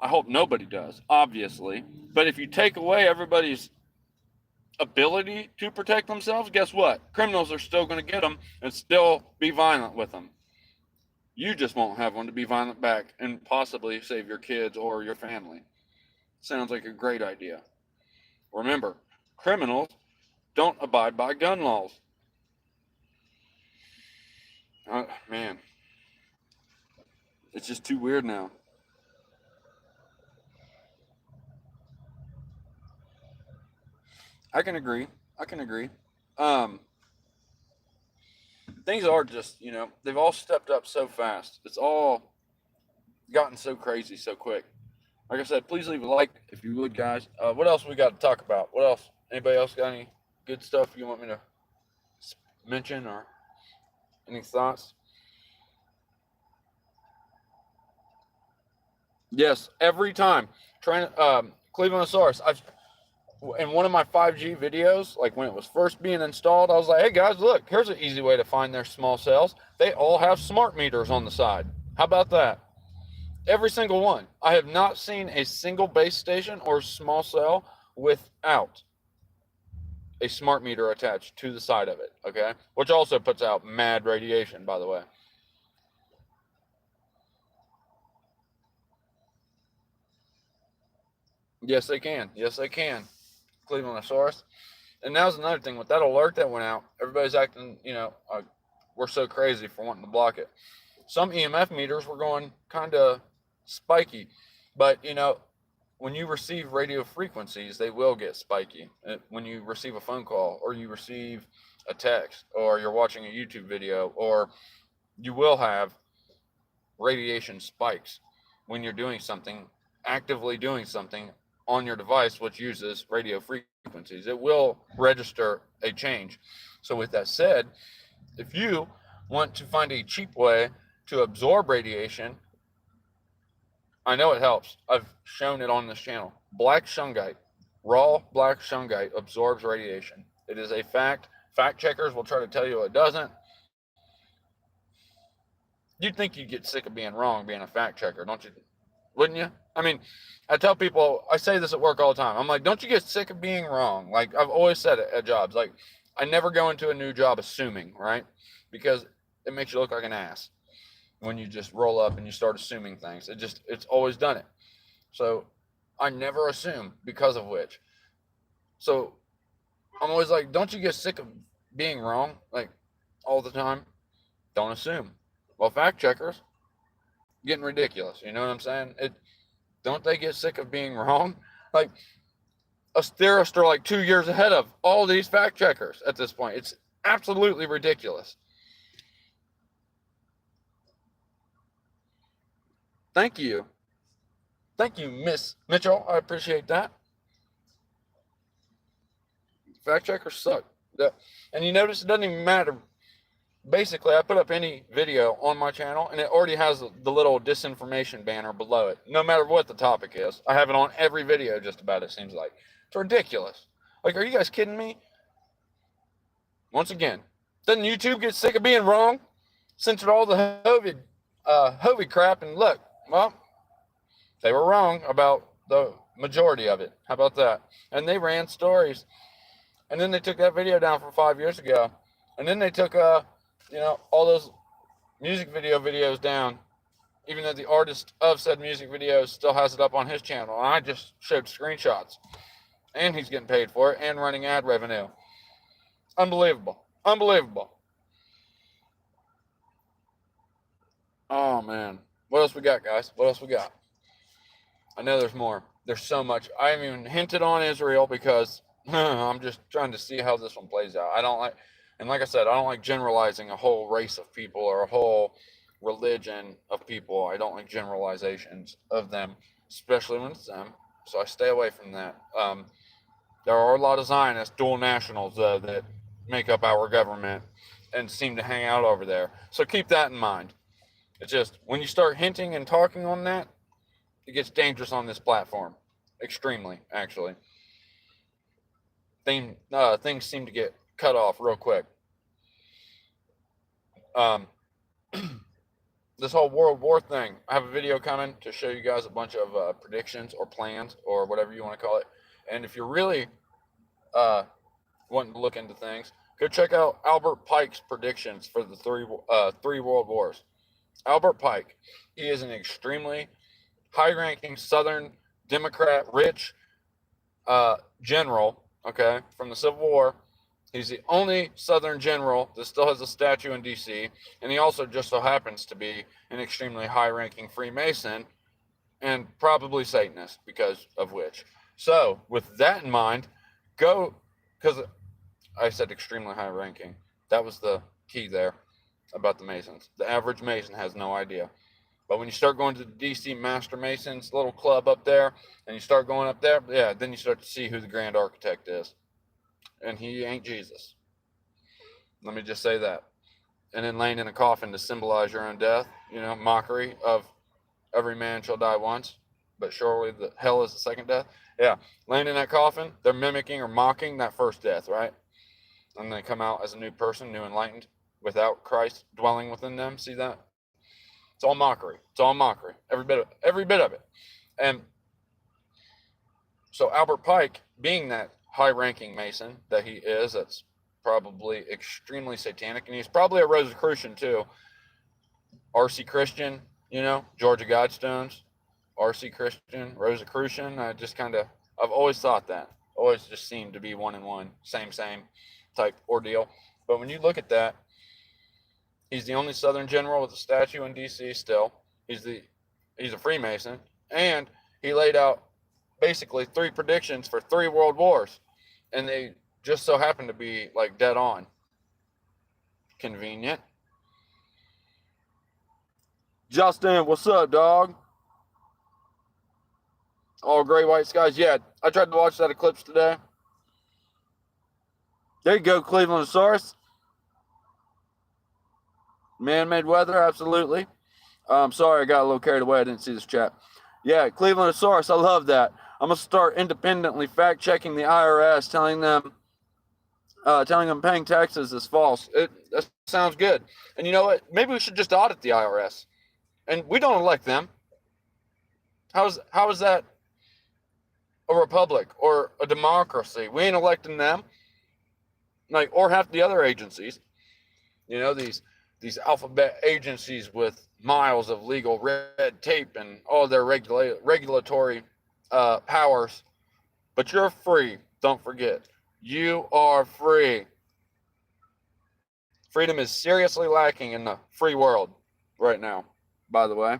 I hope nobody does, obviously. But if you take away everybody's ability to protect themselves, guess what? Criminals are still going to get them and still be violent with them. You just won't have one to be violent back and possibly save your kids or your family. Sounds like a great idea. Remember, criminals don't abide by gun laws. Man, it's just too weird now. I can agree. Things are just, they've all stepped up so fast. It's all gotten so crazy so quick. Like I said, please leave a like if you would, guys. What else we got to talk about? What else? Anybody else got any good stuff you want me to mention or any thoughts? Yes, every time. Clevelandosaurus. In one of my 5G videos, like when it was first being installed, I was like, hey guys, look, here's an easy way to find their small cells. They all have smart meters on the side. How about that? Every single one. I have not seen a single base station or small cell without a smart meter attached to the side of it, okay? Which also puts out mad radiation, by the way. Yes, they can. Clevelandosaurus. And that was another thing with that alert that went out. Everybody's acting, we're so crazy for wanting to block it. Some EMF meters were going kind of spiky, but when you receive radio frequencies, they will get spiky. When you receive a phone call or you receive a text or you're watching a YouTube video, or you will have radiation spikes when you're doing something, actively doing something on your device which uses radio frequencies. It will register a change. So with that said, if you want to find a cheap way to absorb radiation, I know it helps. I've shown it on this channel. Black shungite, raw black shungite absorbs radiation. It is a fact. Fact checkers will try to tell you it doesn't. You'd think you'd get sick of being wrong, being a fact checker, don't you? Wouldn't you? I mean, I tell people, I say this at work all the time. I'm like, don't you get sick of being wrong? Like, I've always said it at jobs. Like, I never go into a new job assuming, right? Because it makes you look like an ass when you just roll up and you start assuming things. It's always done it. So I never assume, because of which. So I'm always like, don't you get sick of being wrong, like, all the time? Don't assume. Well, fact checkers, getting ridiculous. You know what I'm saying? Don't they get sick of being wrong? Like, us theorists are like 2 years ahead of all these fact checkers at this point. It's absolutely ridiculous. Thank you, Miss Mitchell. I appreciate that. Fact checkers suck. And you notice it doesn't even matter. Basically, I put up any video on my channel and it already has the little disinformation banner below it, no matter what the topic is. I have it on every video just about, it seems like. It's ridiculous. Like, are you guys kidding me? Once again, doesn't YouTube get sick of being wrong? Censored all the COVID crap, and look, well, they were wrong about the majority of it. How about that? And they ran stories. And then they took that video down from 5 years ago. And then they took all those music videos down, even though the artist of said music videos still has it up on his channel. And I just showed screenshots. And he's getting paid for it and running ad revenue. Unbelievable. Oh, man. What else we got, guys? I know there's more. There's so much. I haven't even hinted on Israel because I'm just trying to see how this one plays out. And like I said, I don't like generalizing a whole race of people or a whole religion of people. I don't like generalizations of them, especially when it's them. So I stay away from that. There are a lot of Zionists, dual nationals, though, that make up our government and seem to hang out over there. So keep that in mind. It's just when you start hinting and talking on that, it gets dangerous on this platform. Extremely, actually. Things seem to get cut off real quick. This whole World War thing, I have a video coming to show you guys a bunch of predictions or plans or whatever you want to call it. And if you're really wanting to look into things, go check out Albert Pike's predictions for the three world wars. Albert Pike, he is an extremely high-ranking Southern Democrat, rich general, okay, from the Civil War. He's the only Southern general that still has a statue in D.C., and he also just so happens to be an extremely high-ranking Freemason and probably Satanist, because of which. So, with that in mind, go, because I said extremely high-ranking. That was the key there about the Masons. The average Mason has no idea. But when you start going to the DC Master Masons little club up there, and you start going up there, yeah, then you start to see who the Grand Architect is. And he ain't Jesus. Let me just say that. And then laying in a coffin to symbolize your own death, mockery of every man shall die once, but surely the hell is the second death. Yeah, laying in that coffin, they're mimicking or mocking that first death, right? And they come out as a new person, new enlightened, without Christ dwelling within them. See that? It's all mockery. It's all mockery. Every bit of it. And so Albert Pike, being that high-ranking Mason that he is, that's probably extremely satanic, and he's probably a Rosicrucian too. R.C. Christian, Georgia Guidestones, R.C. Christian, Rosicrucian. I've always thought that. Always just seemed to be one and one, same type ordeal. But when you look at that, he's the only Southern general with a statue in D.C. still. He's a Freemason, and he laid out basically 3 predictions for 3 world wars, and they just so happen to be like dead on. Convenient. Justin, what's up, dog? All gray white skies. Yeah, I tried to watch that eclipse today. There you go, Clevelandosaurus. Man-made weather, absolutely. Sorry, I got a little carried away. I didn't see this chat. Yeah, Clevelandosaurus, I love that. I'm going to start independently fact-checking the IRS, telling them paying taxes is false. That sounds good. And you know what? Maybe we should just audit the IRS. And we don't elect them. How is that a republic or a democracy? We ain't electing them. Or half the other agencies. These alphabet agencies with miles of legal red tape and all their regulatory powers. But you're free. Don't forget. You are free. Freedom is seriously lacking in the free world right now, by the way.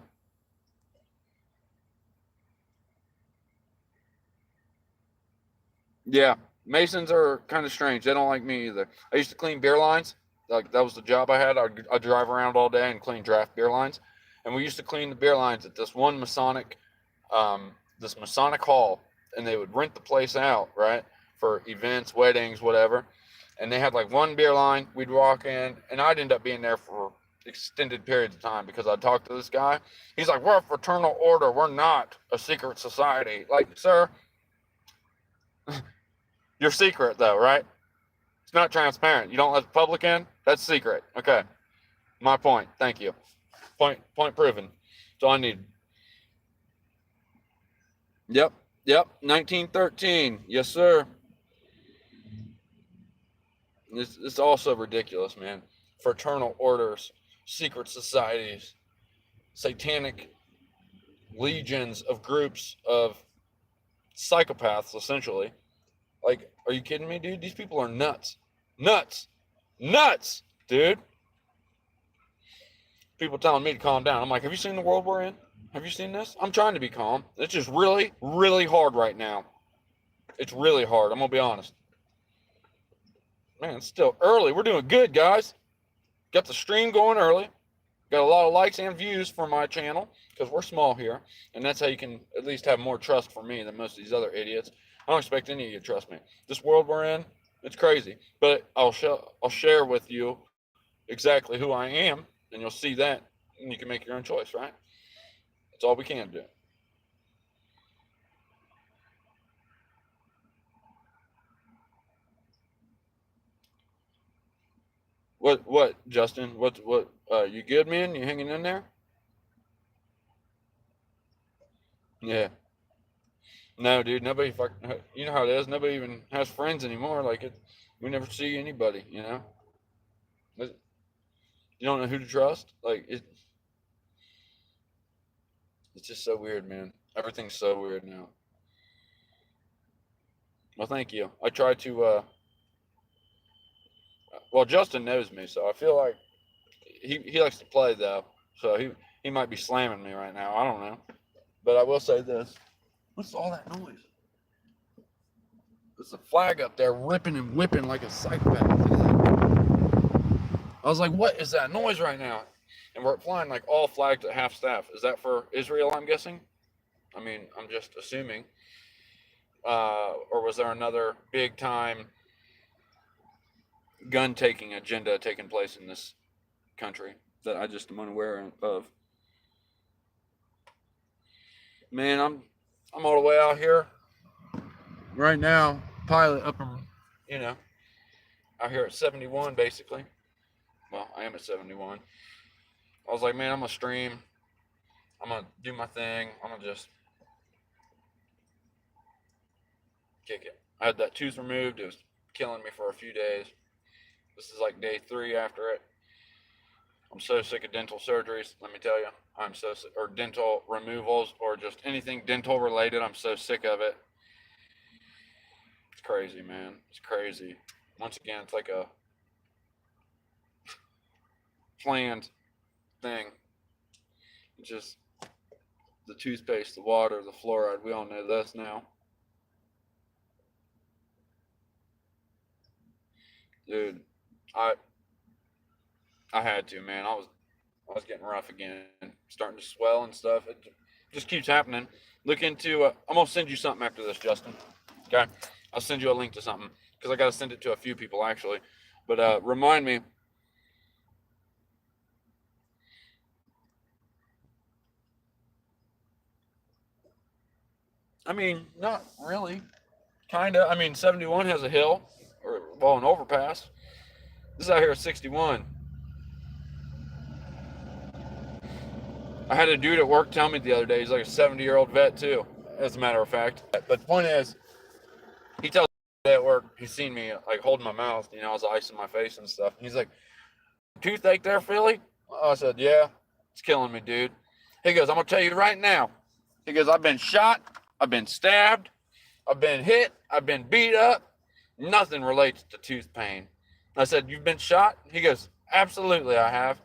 Yeah, Masons are kind of strange. They don't like me either. I used to clean beer lines. Like, that was the job I had. I'd drive around all day and clean draft beer lines. And we used to clean the beer lines at this one Masonic hall. And they would rent the place out, right, for events, weddings, whatever. And they had like one beer line. We'd walk in, and I'd end up being there for extended periods of time because I'd talk to this guy. He's like, we're a fraternal order. We're not a secret society. Like, sir, you're secret though, right? It's not transparent. You don't let the public in? That's secret. Okay. My point. Thank you. Point proven. That's all I need. Yep. 1913. Yes, sir. It's also ridiculous, man. Fraternal orders, secret societies, satanic legions of groups of psychopaths, essentially. Like, are you kidding me, dude? These people are nuts. Nuts, dude. People telling me to calm down. I'm like, have you seen the world we're in? Have you seen this? I'm trying to be calm. It's just really, really hard right now. It's really hard. I'm going to be honest. Man, it's still early. We're doing good, guys. Got the stream going early. Got a lot of likes and views for my channel because we're small here. And that's how you can at least have more trust for me than most of these other idiots. I don't expect any of you to trust me. This world we're in, It's crazy. But I'll share with you exactly who I am, and you'll see that, and you can make your own choice, right? That's all we can do. What, Justin? What? You good, man? You hanging in there? Yeah. No, dude. Nobody. You know how it is. Nobody even has friends anymore. Like it, we never see anybody. You know. You don't know who to trust. Like it's just so weird, man. Everything's so weird now. Well, thank you. I try to. Well, Justin knows me, so I feel like he likes to play though. So he might be slamming me right now. I don't know. But I will say this. What's all that noise? There's a flag up there ripping and whipping like a psychopath. Look at that. I was like, what is that noise right now? And we're flying like all flags at half staff. Is that for Israel, I'm guessing? I mean, I'm just assuming. Or was there another big time gun taking agenda taking place in this country that I just am unaware of? Man, I'm all the way out here right now, pilot up in, you know, out here at 71 basically. Well, I am at 71. I was like, man, I'm gonna stream. I'm gonna do my thing. I'm gonna just kick it. I had that tooth removed. It was killing me for a few days. This is like day 3 after it. I'm so sick of dental surgeries. Let me tell you, I'm so sick, or dental removals, or just anything dental related. I'm so sick of it. It's crazy, man. It's crazy. Once again, it's like a planned thing. It's just the toothpaste, the water, the fluoride. We all know this now. Dude, I I had to, man. I was getting rough again, starting to swell and stuff. It just keeps happening. Look into. I'm gonna send you something after this, Justin. Okay, I'll send you a link to something because I gotta send it to a few people actually. But remind me. I mean, not really. Kinda. I mean, 71 has a hill, or well, an overpass. This is out here at 61. I had a dude at work tell me the other day. He's like a 70-year-old vet too, as a matter of fact. But the point is, he tells me at work, he's seen me like holding my mouth, you know, I was icing my face and stuff. And he's like, toothache there, Philly? I said, yeah, it's killing me, dude. He goes, I'm gonna tell you right now. He goes, I've been shot, I've been stabbed, I've been hit, I've been beat up. Nothing relates to tooth pain. I said, you've been shot? He goes, absolutely, I have.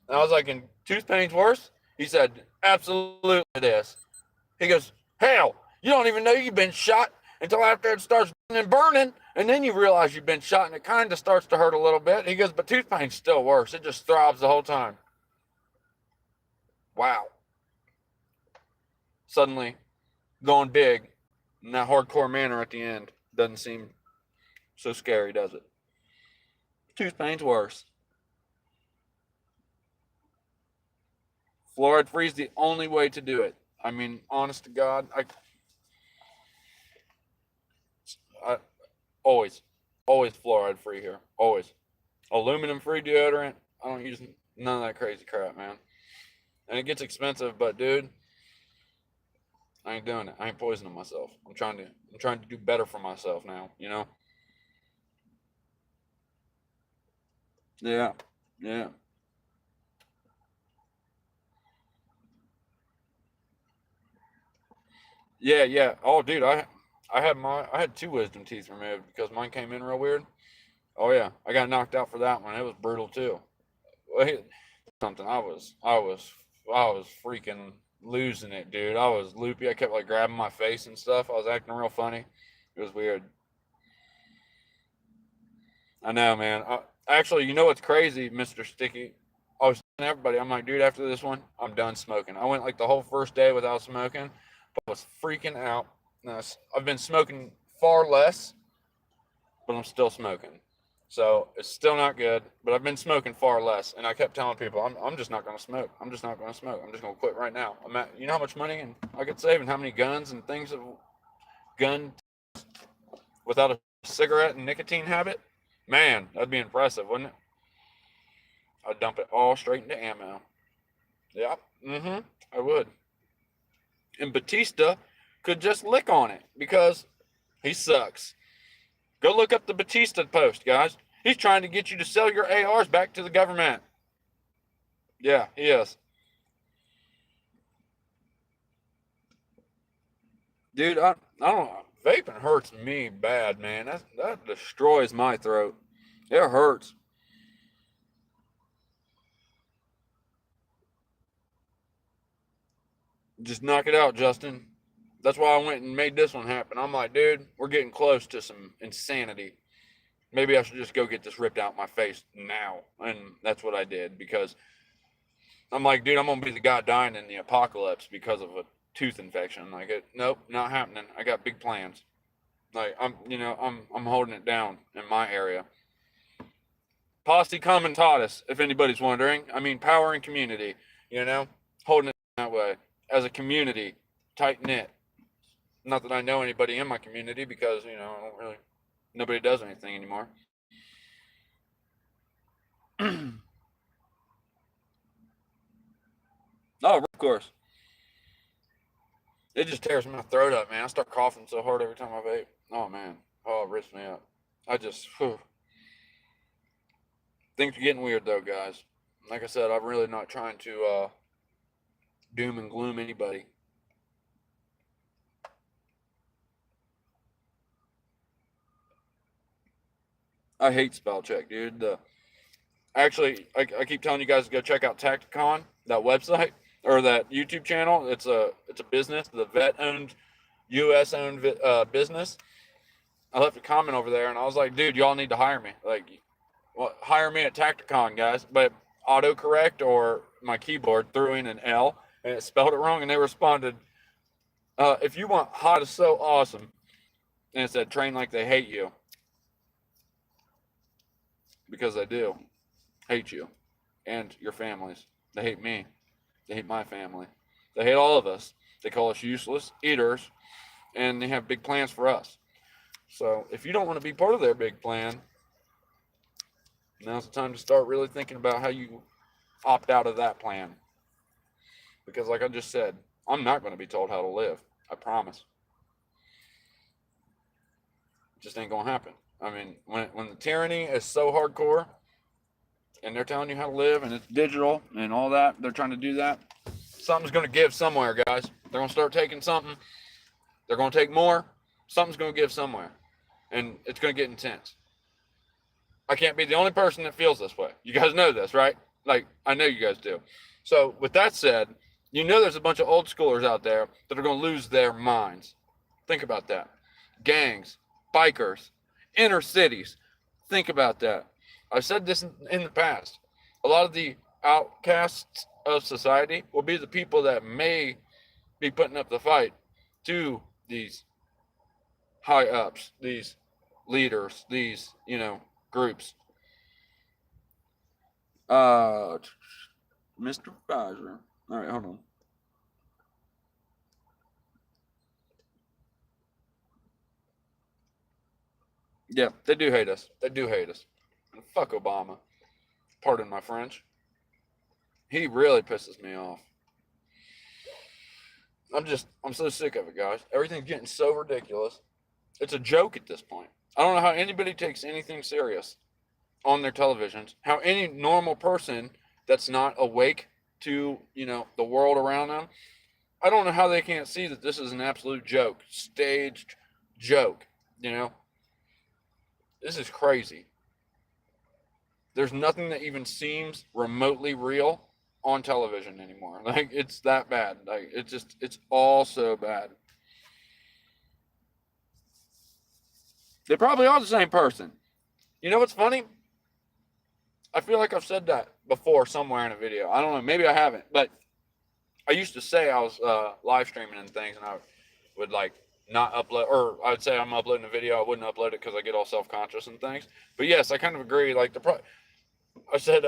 And I was like, and tooth pain's worse? He said, absolutely it is. He goes, hell, you don't even know you've been shot until after it starts burning, and then you realize you've been shot, and it kind of starts to hurt a little bit. He goes, but tooth pain's still worse. It just throbs the whole time. Wow. Suddenly, going big in that hardcore manner at the end doesn't seem so scary, does it? Tooth pain's worse. Fluoride free is the only way to do it. I mean, honest to God, I always, always fluoride free here. Always. Aluminum free deodorant. I don't use none of that crazy crap, man. And it gets expensive, but dude, I ain't doing it. I ain't poisoning myself. I'm trying to do better for myself now, you know? Yeah. Yeah. Yeah, yeah. Oh, dude, I had 2 wisdom teeth removed because mine came in real weird. Oh yeah, I got knocked out for that one. It was brutal too. Well, something. I was freaking losing it, dude. I was loopy. I kept like grabbing my face and stuff. I was acting real funny. It was weird. I know, man. Actually, you know what's crazy, Mister Sticky? I was telling everybody, I'm like, dude, after this one, I'm done smoking. I went like the whole first day without smoking, but I was freaking out. I've been smoking far less but I'm still smoking. So it's still not good, but I've been smoking far less. And I kept telling people, I'm just not going to smoke. I'm just not going to smoke. I'm just going to quit right now. You know how much money and I could save and how many guns and things of gun without a cigarette and nicotine habit? Man, that'd be impressive, wouldn't it? I'd dump it all straight into ammo. Yeah, I would. And Batista could just lick on it because he sucks. Go look up the Batista post, guys. He's trying to get you to sell your ARs back to the government. Yeah, he is. Dude, I don't know. Vaping hurts me bad, man. That destroys my throat. It hurts. Just knock it out, Justin. That's why I went and made this one happen. I'm like, dude, we're getting close to some insanity. Maybe I should just go get this ripped out my face now. And that's what I did because I'm like, dude, I'm gonna be the guy dying in the apocalypse because of a tooth infection. Like, nope, not happening. I got big plans. Like, I'm holding it down in my area. Posse comitatus, if anybody's wondering. I mean, power and community. Holding it that way as a community, tight knit. Not that I know anybody in my community because I don't really. Nobody does anything anymore. Oh, of course. It just tears my throat up, man. I start coughing so hard every time I vape. Oh, man. Oh, it rips me up. Things are getting weird, though, guys. Like I said, I'm really not trying to doom and gloom anybody. I hate spell check, dude. Actually, I keep telling you guys to go check out Tacticon, that website or that YouTube channel. It's a business, the vet-owned, U.S.-owned business. I left a comment over there, and I was like, dude, y'all need to hire me. Like, well, hire me at Tacticon, guys. But autocorrect or my keyboard threw in an L, and it spelled it wrong, and they responded, if you want hot is so awesome, and it said train like they hate you. Because they do hate you and your families. They hate me. They hate my family. They hate all of us. They call us useless eaters, and they have big plans for us. So if you don't want to be part of their big plan, now's the time to start really thinking about how you opt out of that plan. Because like I just said, I'm not going to be told how to live. I promise. It just ain't going to happen. I mean, when the tyranny is so hardcore and they're telling you how to live and it's digital and all that, they're trying to do that, something's going to give somewhere, guys. They're going to start taking something. They're going to take more. Something's going to give somewhere. And it's going to get intense. I can't be the only person that feels this way. You guys know this, right? Like, I know you guys do. So with that said, there's a bunch of old schoolers out there that are going to lose their minds. Think about that. Gangs, bikers, inner cities. Think about that. I've said this in the past. A lot of the outcasts of society will be the people that may be putting up the fight to these high ups, these leaders, these, groups. Mr. Pfizer. All right, hold on. Yeah, they do hate us. They do hate us. And fuck Obama. Pardon my French. He really pisses me off. I'm so sick of it, guys. Everything's getting so ridiculous. It's a joke at this point. I don't know how anybody takes anything serious on their televisions. How any normal person that's not awake to, the world around them, I don't know how they can't see that this is an absolute joke. Staged joke, This is crazy. There's nothing that even seems remotely real on television anymore. Like, it's that bad. Like, it's all so bad. They probably are the same person. You know what's funny? I feel like I've said that before somewhere in a video. I don't know. Maybe I haven't. But I used to say I was live streaming and things, and I would, like, not upload, or I'd say I'm uploading a video. I wouldn't upload it because I get all self-conscious and things. But yes, I kind of agree. Like I said,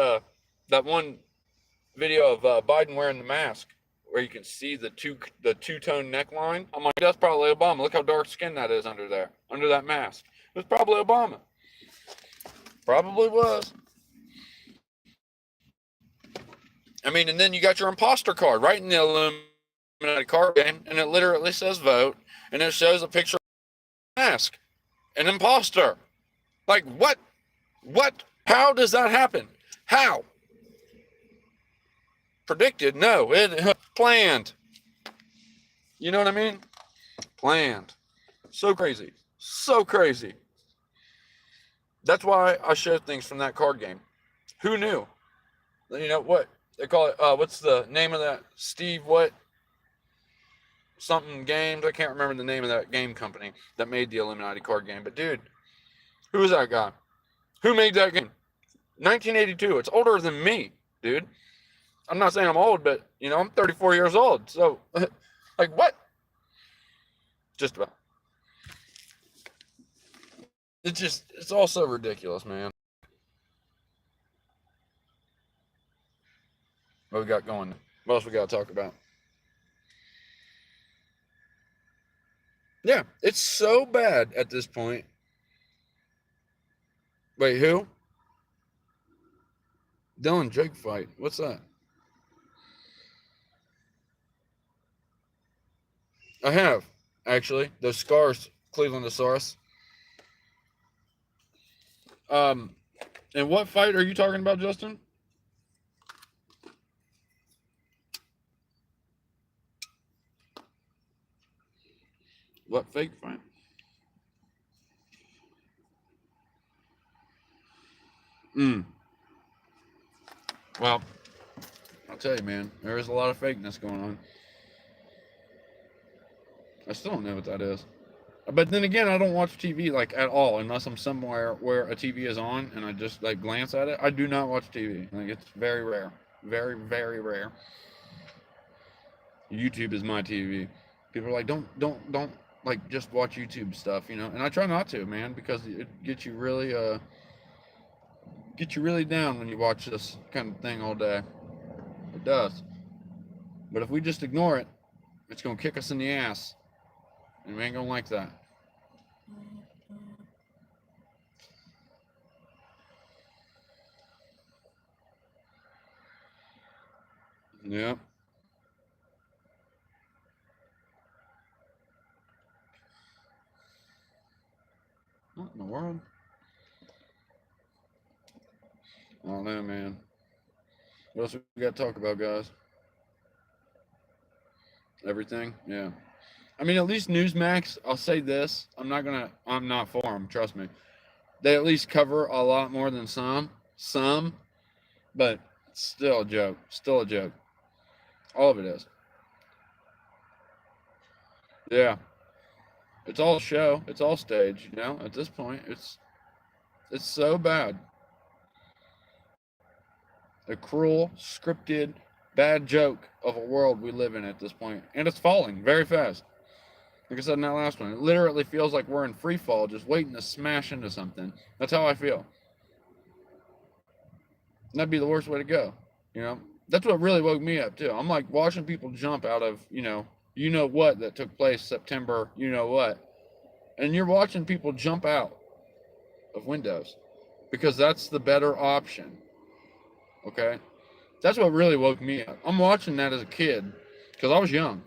that one video of Biden wearing the mask where you can see the two-tone neckline. I'm like, that's probably Obama. Look how dark skinned that is under there, under that mask. It's probably Obama. Probably was. I mean, and then you got your imposter card right in the Illuminati card game, and it literally says vote, and it shows a picture of a mask. An imposter. Like, what? What? How does that happen? How? Predicted? No. It planned. You know what I mean? Planned. So crazy. So crazy. That's why I showed things from that card game. Who knew? You know what? They call it, what's the name of that? Steve what? Something games. I can't remember the name of that game company that made the Illuminati card game. But dude, who is that guy? Who made that game? 1982. It's older than me, dude. I'm not saying I'm old, but, you know, I'm 34 years old. So, like, what? Just about. It's all so ridiculous, man. What we got going? What else we got to talk about? Yeah, it's so bad at this point. Wait, who? Dylan Drake fight. What's that? I have, actually. Those scars, Clevelandosaurus. And what fight are you talking about, Justin? What fake fight? Well, I'll tell you, man, there is a lot of fakeness going on. I still don't know what that is. But then again, I don't watch TV like at all unless I'm somewhere where a TV is on and I just like glance at it. I do not watch TV. Like it's very rare. Very, very rare. YouTube is my TV. People are like, don't like just watch YouTube stuff, you know. And I try not to, man, because it gets you really down when you watch this kind of thing all day. It does. But if we just ignore it, it's gonna kick us in the ass, and we ain't gonna like that. Yeah. What in the world? I don't know, man. What else we got to talk about, guys? Everything? Yeah. I mean, at least Newsmax, I'll say this. I'm not for them, trust me. They at least cover a lot more than some, but still a joke. Still a joke. All of it is. Yeah. It's all show. It's all stage, you know? At this point, it's so bad. A cruel, scripted, bad joke of a world we live in at this point. And it's falling very fast. Like I said in that last one, it literally feels like we're in free fall, just waiting to smash into something. That's how I feel. And that'd be the worst way to go. You know? That's what really woke me up too. I'm like watching people jump out of, you know what that took place September, you know what. And you're watching people jump out of windows because that's the better option. Okay? That's what really woke me up. I'm watching that as a kid because I was young.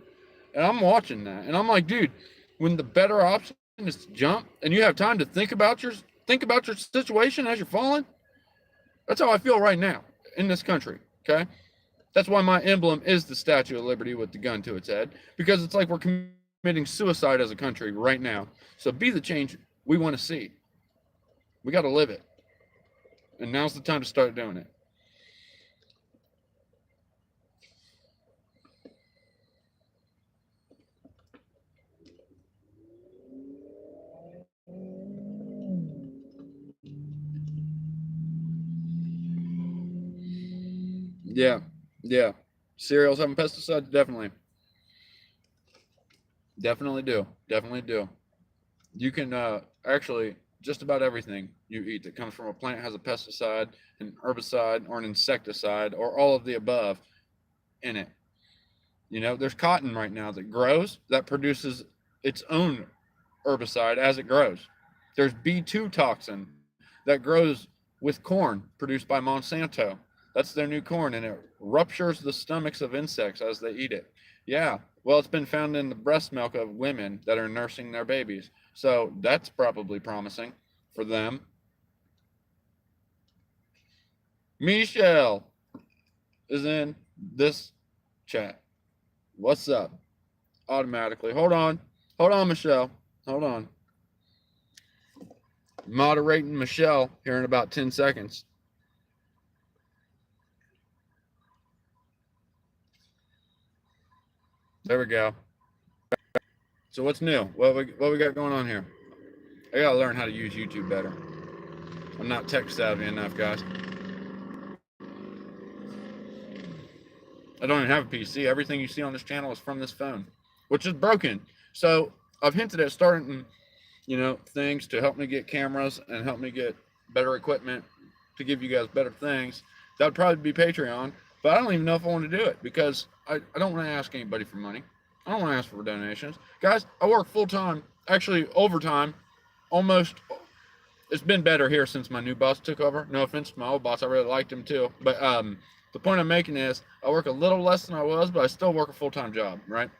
And I'm watching that. And I'm like, dude, when the better option is to jump and you have time to think about your situation as you're falling, that's how I feel right now in this country. Okay? That's why my emblem is the Statue of Liberty with the gun to its head, because it's like we're committing suicide as a country right now. So be the change we want to see. We got to live it. And now's the time to start doing it. Yeah. Yeah. Cereals having pesticides? Definitely. Definitely do. Definitely do. You can actually just about everything you eat that comes from a plant has a pesticide, an herbicide, or an insecticide, or all of the above in it. You know, there's cotton right now that grows that produces its own herbicide as it grows. There's B2 toxin that grows with corn produced by Monsanto. That's their new corn, and it ruptures the stomachs of insects as they eat it. Yeah, well, it's been found in the breast milk of women that are nursing their babies. So that's probably promising for them. Michelle is in this chat. What's up? Automatically. Hold on. Hold on, Michelle. Hold on. Moderating Michelle here in about 10 seconds. There we go. So what's new? What we got going on here? I gotta learn how to use YouTube better. I'm not tech savvy enough, guys. I don't even have a PC. Everything you see on this channel is from this phone, which is broken. So I've hinted at starting, things to help me get cameras and help me get better equipment to give you guys better things. That would probably be Patreon, but I don't even know if I want to do it because I don't want to ask anybody for money. I don't want to ask for donations. Guys, I work full time, actually overtime, almost. It's been better here since my new boss took over. No offense to my old boss, I really liked him too. But the point I'm making is I work a little less than I was, but I still work a full-time job, right?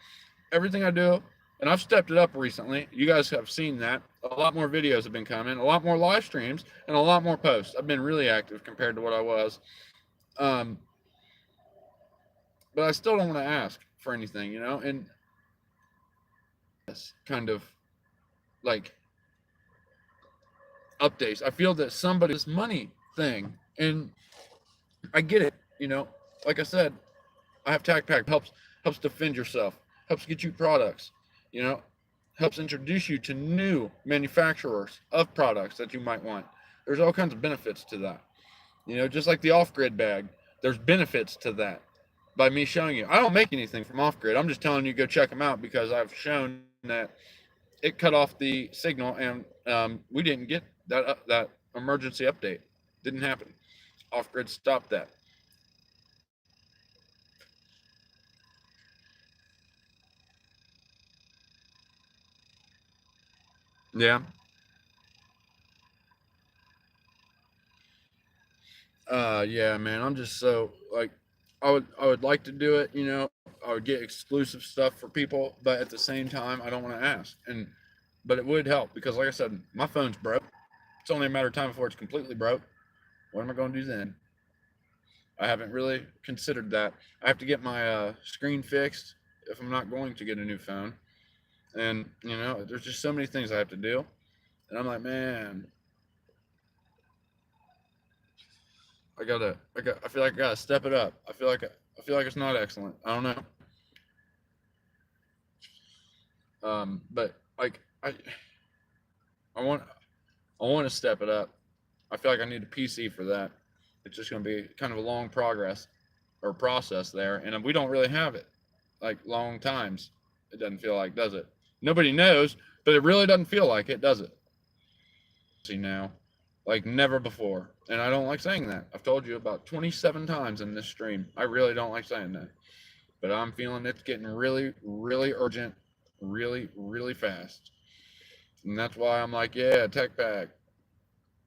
Everything I do, and I've stepped it up recently. You guys have seen that. A lot more videos have been coming, a lot more live streams, and a lot more posts. I've been really active compared to what I was. But I still don't want to ask for anything, and this kind of like updates. I feel that somebody's money thing, and I get it. Like I said, I have TACPAC helps defend yourself, helps get you products, you know, helps introduce you to new manufacturers of products that you might want. There's all kinds of benefits to that. Just like the off-grid bag, there's benefits to that by me showing you. I don't make anything from off-grid. I'm just telling you go check them out because I've shown that it cut off the signal and we didn't get that emergency update. Didn't happen. Off-grid stopped that. Yeah. Yeah, man. I'm just so like I would like to do it, I would get exclusive stuff for people, but at the same time I don't want to ask. But it would help because like I said, my phone's broke. It's only a matter of time before it's completely broke. What am I going to do then? I haven't really considered that. I have to get my screen fixed if I'm not going to get a new phone. And, there's just so many things I have to do. And I'm like, man, I feel like I gotta step it up. I feel like it's not excellent. I don't know. But like I want to step it up. I feel like I need a PC for that. It's just going to be kind of a long progress or process there, and we don't really have it. Like long times, it doesn't feel like, does it? Nobody knows, but it really doesn't feel like it, does it? See now, like never before, and I don't like saying that. I've told you about 27 times in this stream. I really don't like saying that, but I'm feeling it's getting really, really urgent, really, really fast. And that's why I'm like, yeah, Tech Pack.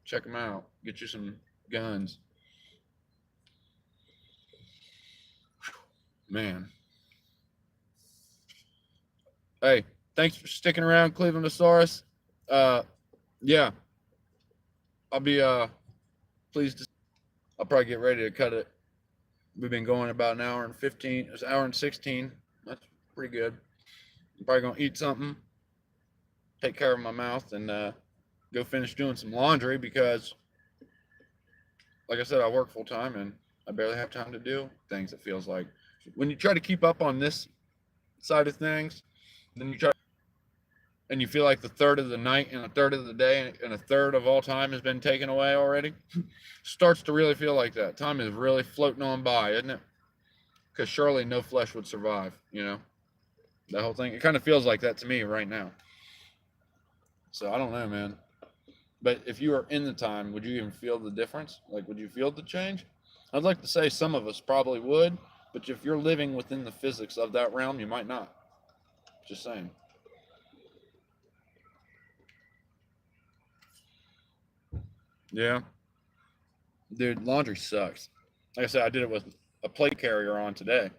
Check them out. Get you some guns. Man. Hey, thanks for sticking around, Clevelandosaurus. Yeah. I'll be pleased to. I'll probably get ready to cut it. We've been going about an hour and 15. It's an hour and 16. That's pretty good. I'm probably gonna eat something, take care of my mouth, and go finish doing some laundry because, like I said, I work full time and I barely have time to do things. It feels like when you try to keep up on this side of things, then you try and you feel like the third of the night and a third of the day and a third of all time has been taken away already. Starts to really feel like that. Time is really floating on by, isn't it? Because surely no flesh would survive, The whole thing, it kind of feels like that to me right now. So I don't know, man. But if you were in the time, would you even feel the difference? Like, would you feel the change? I'd like to say some of us probably would, but if you're living within the physics of that realm, you might not. Just saying. Yeah. Dude, laundry sucks. Like I said, I did it with a plate carrier on today.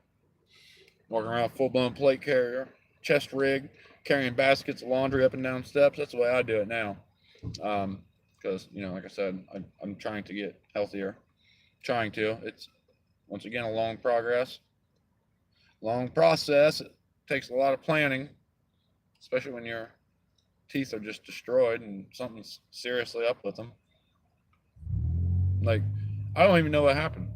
Walking around full blown plate carrier, chest rig, carrying baskets of laundry up and down steps. That's the way I do it now. Because, like I said, I'm trying to get healthier. Trying to. It's, once again, a long process. It takes a lot of planning, especially when your teeth are just destroyed and something's seriously up with them. Like, I don't even know what happened.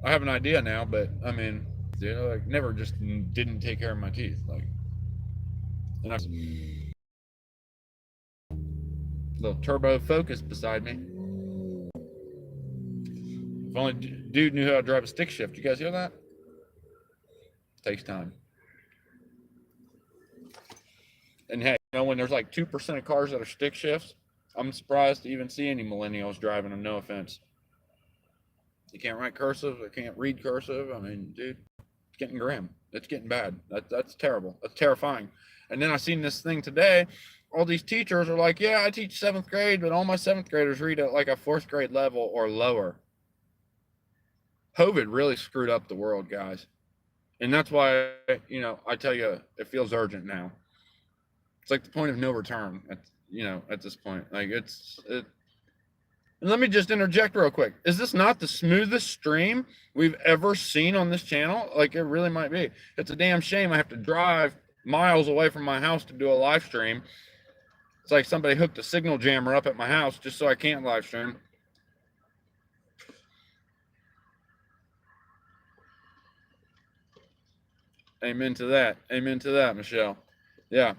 I have an idea now, but I mean, like, never just didn't take care of my teeth. Like, and I was a little turbo focus beside me. If only dude knew how to drive a stick shift. You guys hear that? Takes time. And hey, when there's like 2% of cars that are stick shifts, I'm surprised to even see any millennials driving them. No offense. You can't write cursive. They can't read cursive. I mean, dude, it's getting grim. It's getting bad. That's terrible. That's terrifying. And then I seen this thing today. All these teachers are like, yeah, I teach 7th grade, but all my 7th graders read at like a 4th grade level or lower. COVID really screwed up the world, guys. And that's why, I tell you, it feels urgent now. It's like the point of no return at this point. Like, and let me just interject real quick. Is this not the smoothest stream we've ever seen on this channel? Like, it really might be. It's a damn shame I have to drive miles away from my house to do a live stream. It's like somebody hooked a signal jammer up at my house just so I can't live stream. Amen to that. Amen to that, Michelle. Yeah.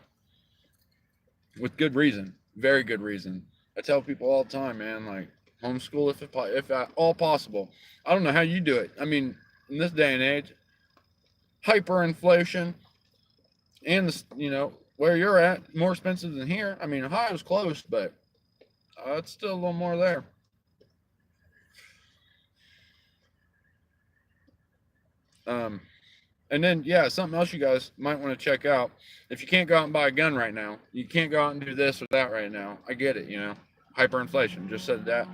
With good reason. Very good reason. I tell people all the time, man, like, homeschool if at all possible. I don't know how you do it. I mean, in this day and age, hyperinflation and where you're at, more expensive than here. I mean, Ohio's close, but it's still a little more there. And then, yeah, something else you guys might want to check out. If you can't go out and buy a gun right now, you can't go out and do this or that right now. I get it, hyperinflation. Just said that,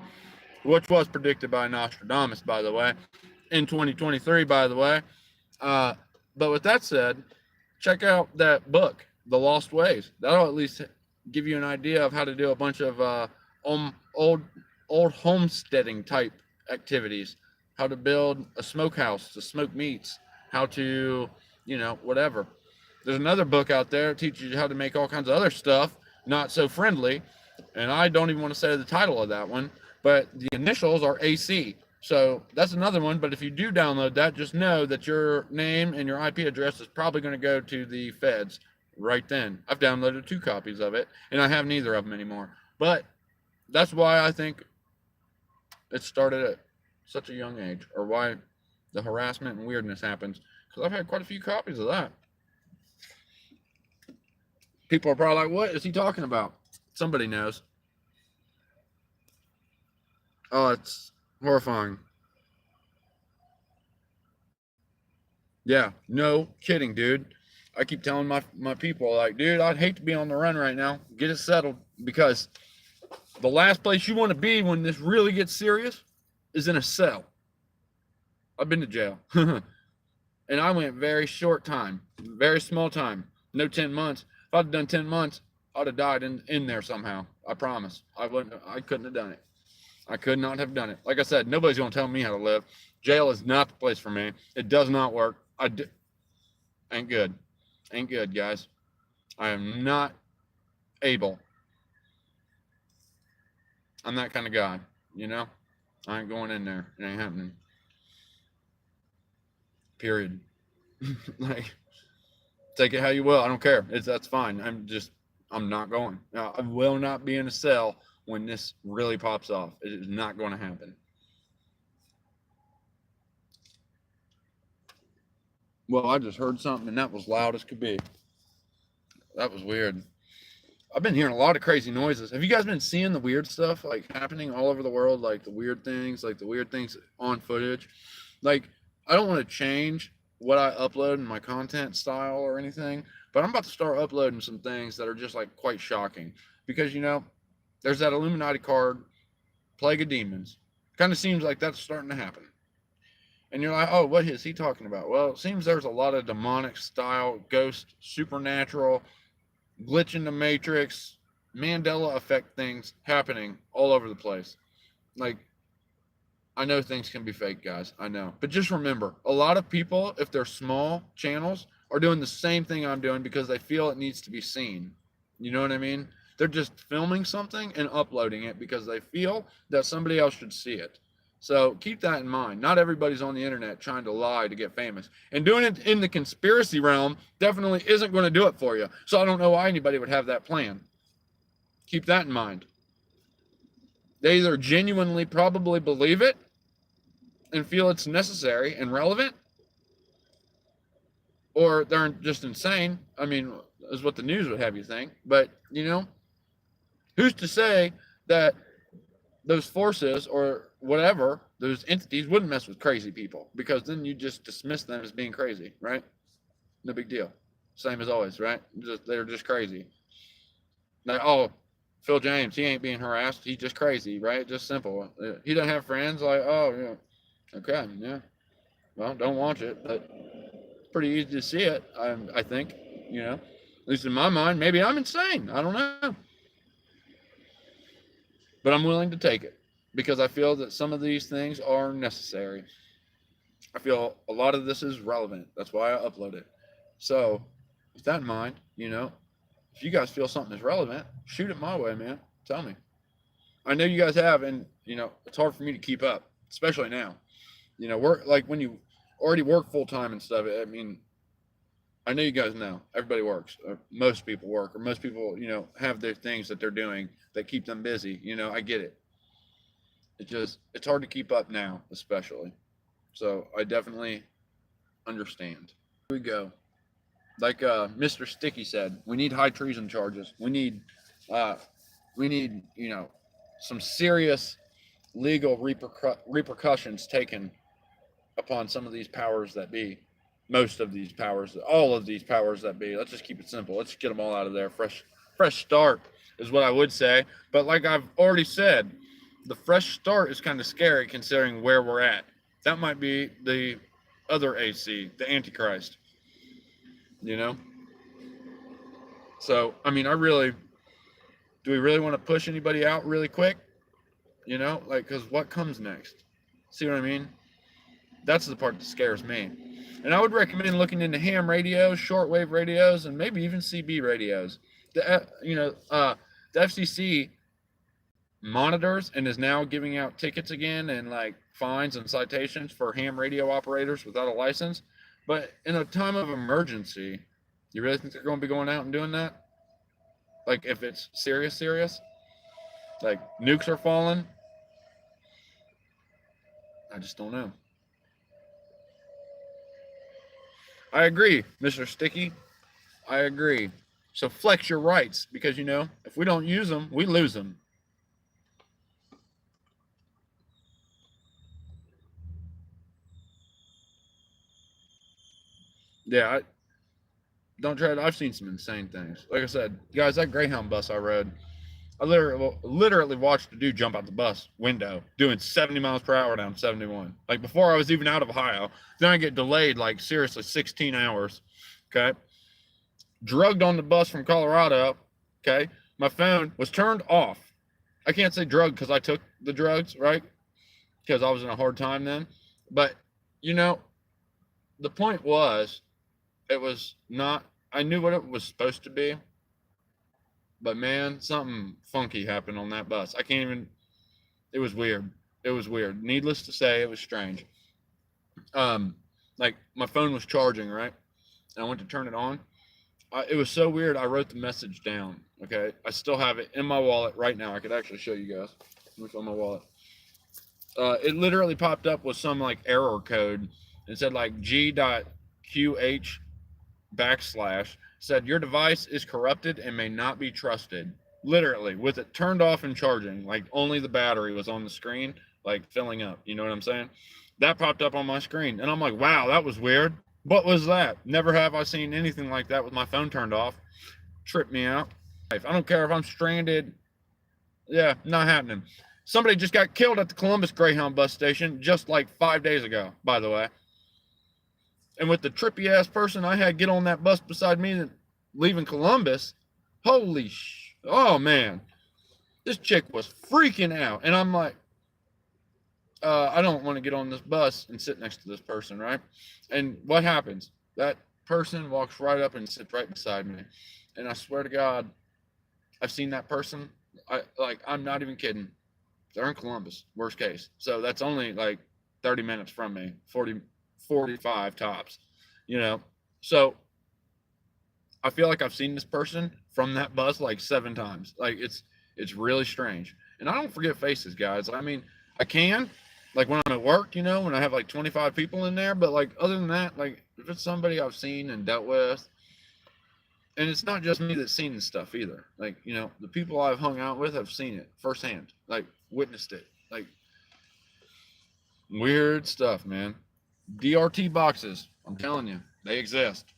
which was predicted by Nostradamus, by the way, in 2023, by the way. But with that said, check out that book, The Lost Ways. That'll at least give you an idea of how to do a bunch of old homesteading type activities, how to build a smokehouse to smoke meats, how to, whatever. There's another book out there that teaches you how to make all kinds of other stuff, not so friendly. And I don't even want to say the title of that one, but the initials are AC. So that's another one. But if you do download that, just know that your name and your IP address is probably going to go to the feds right then. I've downloaded 2 copies of it, and I have neither of them anymore. But that's why I think it started at such a young age, or why the harassment and weirdness happens, because I've had quite a few copies of that. People are probably like, what is he talking about? Somebody knows. Oh, it's horrifying. Yeah, no kidding, dude. I keep telling my people, like, dude, I'd hate to be on the run right now. Get it settled, because the last place you want to be when this really gets serious is in a cell. I've been to jail. And I went very short time, very small time, no 10 months. If I'd done 10 months, I'd have died in there somehow. I promise. I couldn't have done it. I could not have done it. Like I said, nobody's going to tell me how to live. Jail is not the place for me. It does not work. Ain't good. Ain't good, guys. I am not able. I'm that kind of guy, I ain't going in there. It ain't happening. Period. Like, take it how you will. I don't care. That's fine. I'm not going. I will not be in a cell when this really pops off. It is not going to happen. Well, I just heard something, and that was loud as could be. That was weird. I've been hearing a lot of crazy noises. Have you guys been seeing the weird stuff like happening all over the world, like the weird things on footage? Like, I don't want to change what I upload in my content style or anything, but I'm about to start uploading some things that are just like quite shocking because there's that Illuminati card, Plague of Demons. Kind of seems like that's starting to happen. And you're like, oh, what is he talking about? Well, it seems there's a lot of demonic style, ghost, supernatural, glitch in the matrix, Mandela effect things happening all over the place. Like, I know things can be fake, guys. I know. But just remember, a lot of people, if they're small channels, are doing the same thing I'm doing because they feel it needs to be seen. You know what I mean? They're just filming something and uploading it because they feel that somebody else should see it. So keep that in mind. Not everybody's on the internet trying to lie to get famous. And doing it in the conspiracy realm definitely isn't going to do it for you. So I don't know why anybody would have that plan. Keep that in mind. They either genuinely probably believe it and feel it's necessary and relevant, or they're just insane. I mean, is what the news would have you think. But, who's to say that those forces or whatever, those entities wouldn't mess with crazy people? Because then you just dismiss them as being crazy, right? No big deal. Same as always, right? They're just crazy. Like, oh, Phil James, he ain't being harassed. He's just crazy, right? Just simple. He doesn't have friends. Like, oh, yeah. Okay, yeah. Well, don't watch it, but it's pretty easy to see it, I think, at least in my mind. Maybe I'm insane. I don't know. But I'm willing to take it because I feel that some of these things are necessary. I feel a lot of this is relevant. That's why I upload it. So, with that in mind, if you guys feel something is relevant, shoot it my way, man. Tell me. I know you guys have, and it's hard for me to keep up, especially now. Work like when you already work full time and stuff. I mean, I know you guys know everybody works. Most people work, or most people, have their things that they're doing that keep them busy. I get it. It's hard to keep up now, especially. So I definitely understand. Here we go. Like Mr. Sticky said, we need high treason charges. We need, some serious legal repercussions taken upon some of these powers that be. Most of these powers, all of these powers that be. Let's just keep it simple. Let's get them all out of there. Fresh start is what I would say. But like I've already said, the fresh start is kind of scary considering where we're at. That might be the other AC, the Antichrist. So, I mean, do we really want to push anybody out really quick? Because what comes next? See what I mean? That's the part that scares me. And I would recommend looking into ham radios, shortwave radios, and maybe even CB radios. The FCC monitors and is now giving out tickets again and like fines and citations for ham radio operators without a license. But in a time of emergency, you really think they're going to be going out and doing that? Like if it's serious, like nukes are falling? I just don't know. I agree, Mr. Sticky. I agree. So flex your rights because, if we don't use them, we lose them. Yeah, don't try it. I've seen some insane things. Like I said, guys, that Greyhound bus I rode, I literally watched a dude jump out the bus window doing 70 miles per hour down 71. Like before I was even out of Ohio. Then I get delayed like seriously 16 hours. Okay. Drugged on the bus from Colorado. Okay. My phone was turned off. I can't say drugged because I took the drugs, right? Because I was in a hard time then. But, the point was, it was not, I knew what it was supposed to be. But man, something funky happened on that bus. I can't even, it was weird. It was weird. Needless to say, it was strange. Like my phone was charging, right? And I went to turn it on. It was so weird. I wrote the message down. Okay. I still have it in my wallet right now. I could actually show you guys. It's on my wallet. It literally popped up with some like error code and said like G.QH backslash said your device is corrupted and may not be trusted. Literally, with it turned off and charging, like only the battery was on the screen, like filling up. You know what I'm saying? That popped up on my screen, and I'm like, wow, that was weird. What was that? Never have I seen anything like that with my phone turned off. Tripped me out. I don't care if I'm stranded. Yeah, not happening. Somebody just got killed at the Columbus Greyhound bus station just like 5 days ago, by the way. And with the trippy ass person I had get on that bus beside me leaving Columbus, oh man, this chick was freaking out. And I'm like, I don't want to get on this bus and sit next to this person, right? And what happens? That person walks right up and sits right beside me. And I swear to God, I've seen that person. I'm not even kidding. They're in Columbus, worst case. So that's only like 30 minutes from me, 45 tops, you know? So I feel like I've seen this person from that bus like 7 times. Like it's really strange. And I don't forget faces, guys. I mean, I can, like when I'm at work, you know, when I have like 25 people in there, but like other than that, like if it's somebody I've seen and dealt with, and it's not just me that's seen this stuff either. Like, you know, the people I've hung out with have seen it firsthand, like witnessed it. Like weird stuff, man. DRT boxes, I'm telling you, they exist.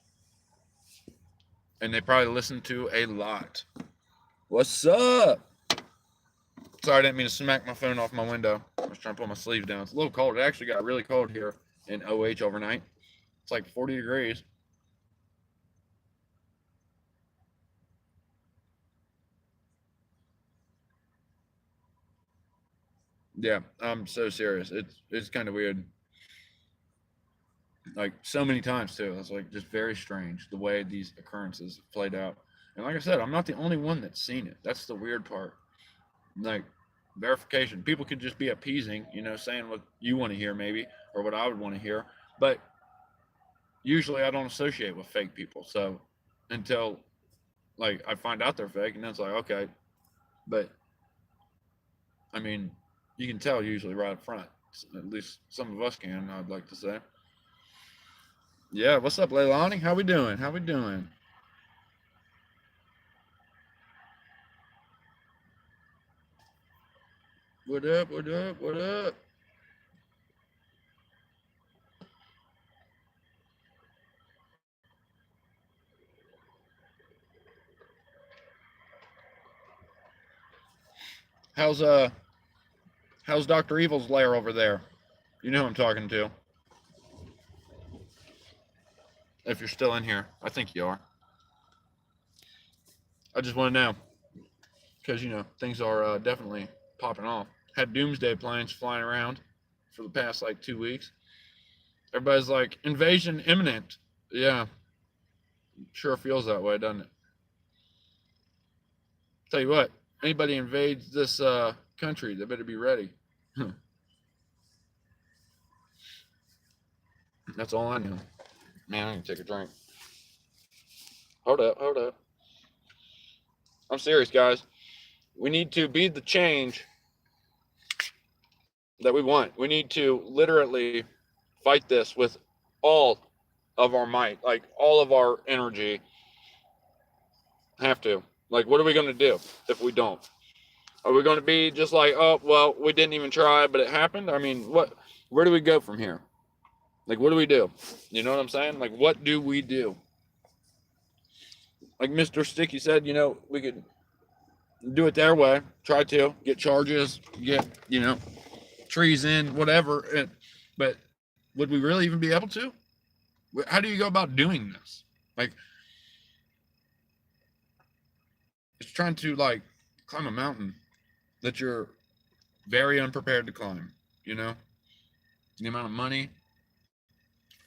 And they probably listen to a lot. What's up? Sorry, I didn't mean to smack my phone off my window. I was trying to put my sleeves down. It's a little cold. It actually got really cold here in OH overnight. It's like 40 degrees. Yeah, I'm so serious. It's kind of weird. Like so many times too. It's like just very strange the way these occurrences played out. And like I said, I'm not the only one that's seen it. That's the weird part. Like verification. People could just be appeasing, you know, saying what you want to hear maybe, or what I would want to hear. But usually I don't associate with fake people. So until like I find out they're fake, and then it's like, okay. But I mean, you can tell usually right up front. At least some of us can, I'd like to say. Yeah, what's up, Leilani? How we doing? How we doing? What up? What up? What up? How's how's Dr. Evil's lair over there? You know who I'm talking to. If you're still in here. I think you are. I just want to know. Because, you know, things are definitely popping off. Had doomsday planes flying around for the past like 2 weeks. Everybody's like, invasion imminent. Yeah, sure feels that way, doesn't it? Tell you what, anybody invades this country, they better be ready. That's all I know. Man, I can take a drink. Hold up, hold up. I'm serious, guys. We need to be the change that we want. We need to literally fight this with all of our might, like all of our energy. Have to. Like, what are we going to do if we don't? Are we going to be just like, oh, well, we didn't even try, but it happened? I mean, what? Where do we go from here? Like, what do we do? You know what I'm saying? Like, what do we do? Like Mr. Sticky said, you know, we could do it their way. Try to get charges, get, you know, trees in, whatever. But would we really even be able to? How do you go about doing this? Like, it's trying to, like, climb a mountain that you're very unprepared to climb, you know? The amount of money,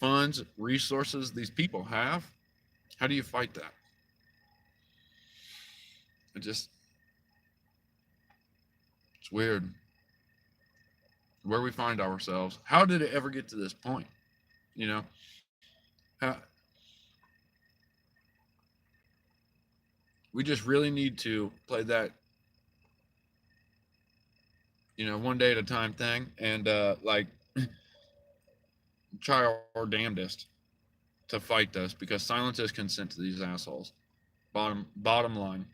funds, resources these people have. How do you fight that? It's weird where we find ourselves. How did it ever get to this point? You know, we just really need to play that, you know, one day at a time thing, and like try our damnedest. to fight this, because silence is consent to these assholes. Bottom line.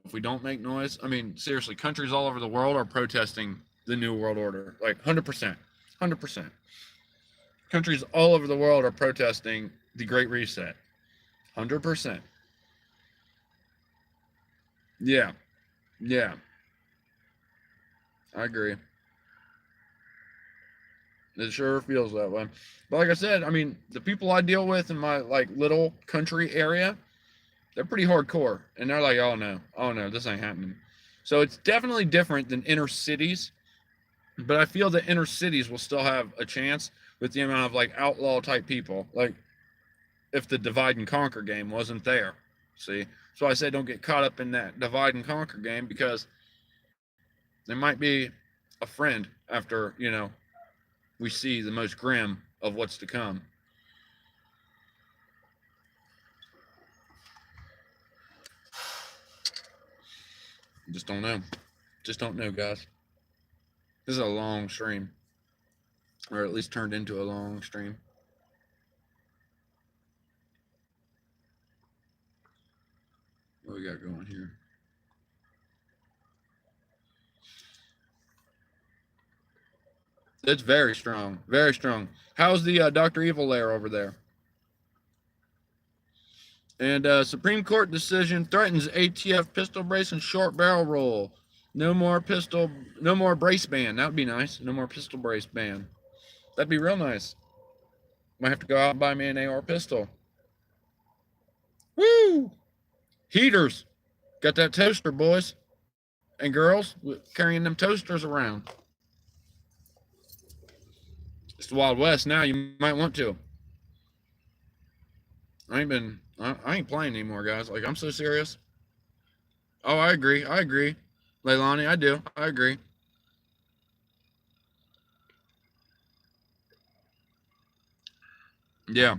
If we don't make noise, I mean, seriously, countries all over the world are protesting the New World Order. Like 100%. 100%. Countries all over the world are protesting the Great Reset. 100%. Yeah. Yeah. I agree. It sure feels that way. But like I said, I mean, the people I deal with in my like little country area, they're pretty hardcore, and they're like, oh no, this ain't happening. So it's definitely different than inner cities, but I feel that inner cities will still have a chance with the amount of like outlaw type people. Like if the divide and conquer game wasn't there, see. So I say don't get caught up in that divide and conquer game, because there might be a friend after we see the most grim of what's to come. Just don't know. Just don't know, guys. This is a long stream, or at least turned into a long stream. What we got going here? It's very strong. Very strong. How's the Dr. Evil lair over there? And Supreme Court decision threatens ATF pistol brace and short barrel roll. No more brace ban. That would be nice. No more pistol brace ban. That'd be real nice. Might have to go out and buy me an AR pistol. Woo! Heaters. Got that toaster, boys and girls, carrying them toasters around. It's the Wild West now. You might want to. I ain't playing anymore, guys. Like, I'm so serious. Oh, I agree. Leilani, I do. I agree. Yeah,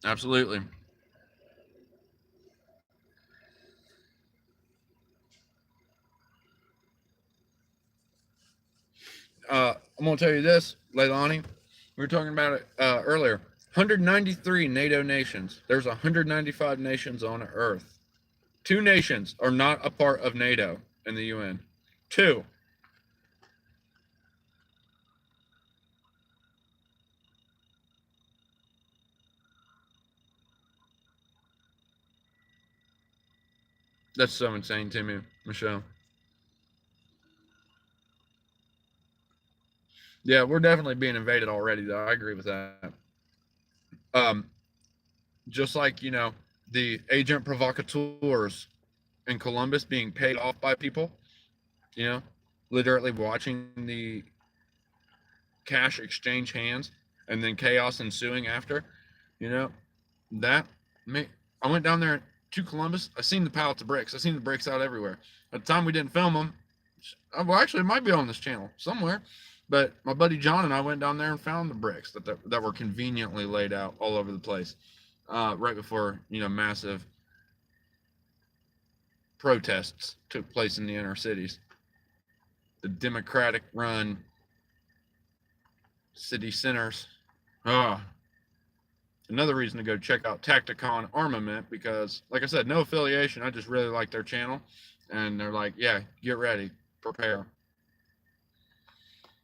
absolutely. I'm going to tell you this, Leilani. We were talking about it earlier. 193 NATO nations. There's 195 nations on Earth. 2 nations are not a part of NATO and the UN. 2. That's so insane to me, Michelle. Yeah, we're definitely being invaded already, though. I agree with that. Just like, the agent provocateurs in Columbus being paid off by people, literally watching the cash exchange hands and then chaos ensuing after, that I went down there to Columbus. I seen the pallets of bricks. I seen the bricks out everywhere. At the time we didn't film them. Well, actually, it might be on this channel somewhere. But my buddy John and I went down there and found the bricks that were conveniently laid out all over the place, right before massive protests took place in the inner cities. The Democratic-run city centers. Another reason to go check out Tacticon Armament, because, like I said, no affiliation. I just really like their channel, and they're like, yeah, get ready, prepare,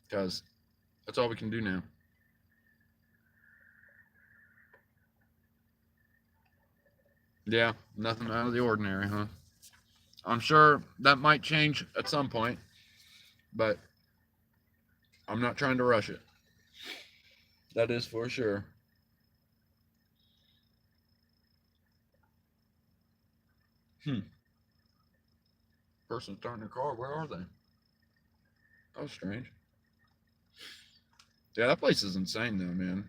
because that's all we can do now. Yeah, nothing out of the ordinary, huh? I'm sure that might change at some point, but I'm not trying to rush it. That is for sure. Person starting their car. Where are they? That was strange. Yeah, that place is insane, though, man.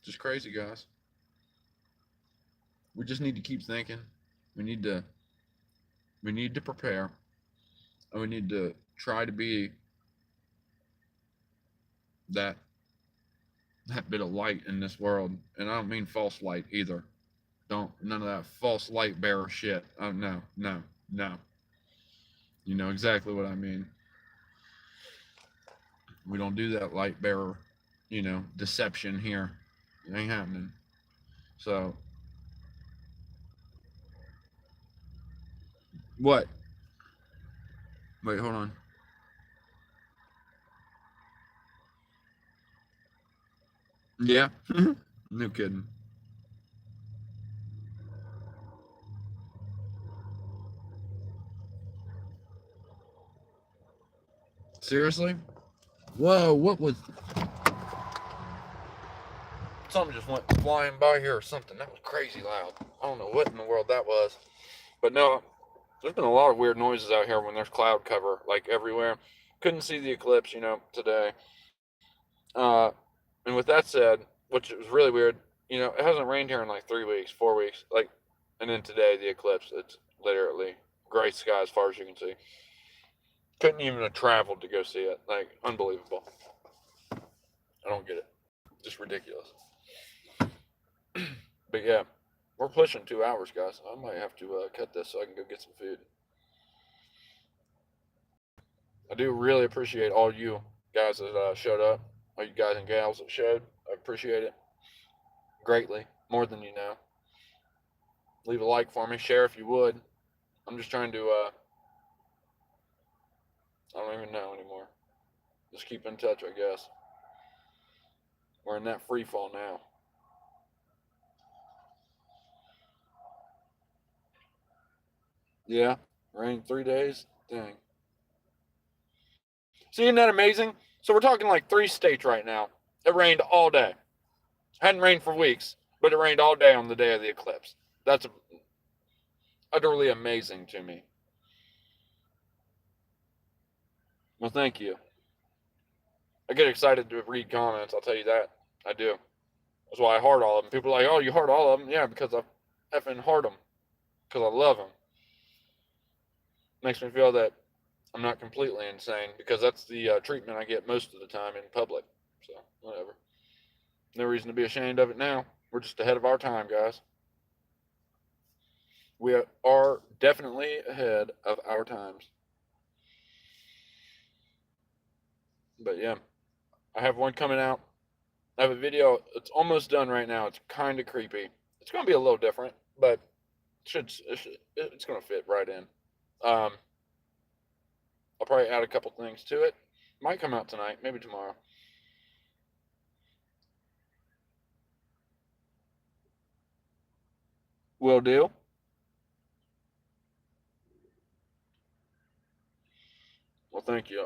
Just crazy, guys. We just need to keep thinking. We need to prepare, and we need to try to be that bit of light in this world. And I don't mean false light either. None of that false light bearer shit. Oh, no. You know exactly what I mean. We don't do that light bearer, deception here. It ain't happening. So, what? Wait, hold on. Yeah. No kidding. Seriously? Whoa, what was. Something just went flying by here or something. That was crazy loud. I don't know what in the world that was. But no, there's been a lot of weird noises out here when there's cloud cover, like everywhere. Couldn't see the eclipse, today. Uh, and with that said, which was really weird, it hasn't rained here in like 3 weeks, 4 weeks. And then today, the eclipse, it's literally gray sky as far as you can see. Couldn't even have traveled to go see it. Like, unbelievable. I don't get it. Just ridiculous. But yeah, we're pushing 2 hours, guys. I might have to cut this so I can go get some food. I do really appreciate all you guys that showed up, all you guys and gals that showed. I appreciate it greatly, more than you know. Leave a like for me, share if you would. I'm just trying to, I don't even know anymore. Just keep in touch, I guess. We're in that free fall now. Yeah, rained 3 days. Dang. See, isn't that amazing? So we're talking like 3 states right now. It rained all day. Hadn't rained for weeks, but it rained all day on the day of the eclipse. That's utterly amazing to me. Well, thank you. I get excited to read comments, I'll tell you that. I do. That's why I heart all of them. People are like, oh, you heart all of them? Yeah, because I effing heart them. Because I love them. Makes me feel that I'm not completely insane, because that's the treatment I get most of the time in public. So, whatever. No reason to be ashamed of it now. We're just ahead of our time, guys. We are definitely ahead of our times. But yeah, I have one coming out. I have a video. It's almost done right now. It's kind of creepy. It's going to be a little different, but it's going to fit right in. I'll probably add a couple things to it. Might come out tonight, maybe tomorrow. Will do. Well, thank you.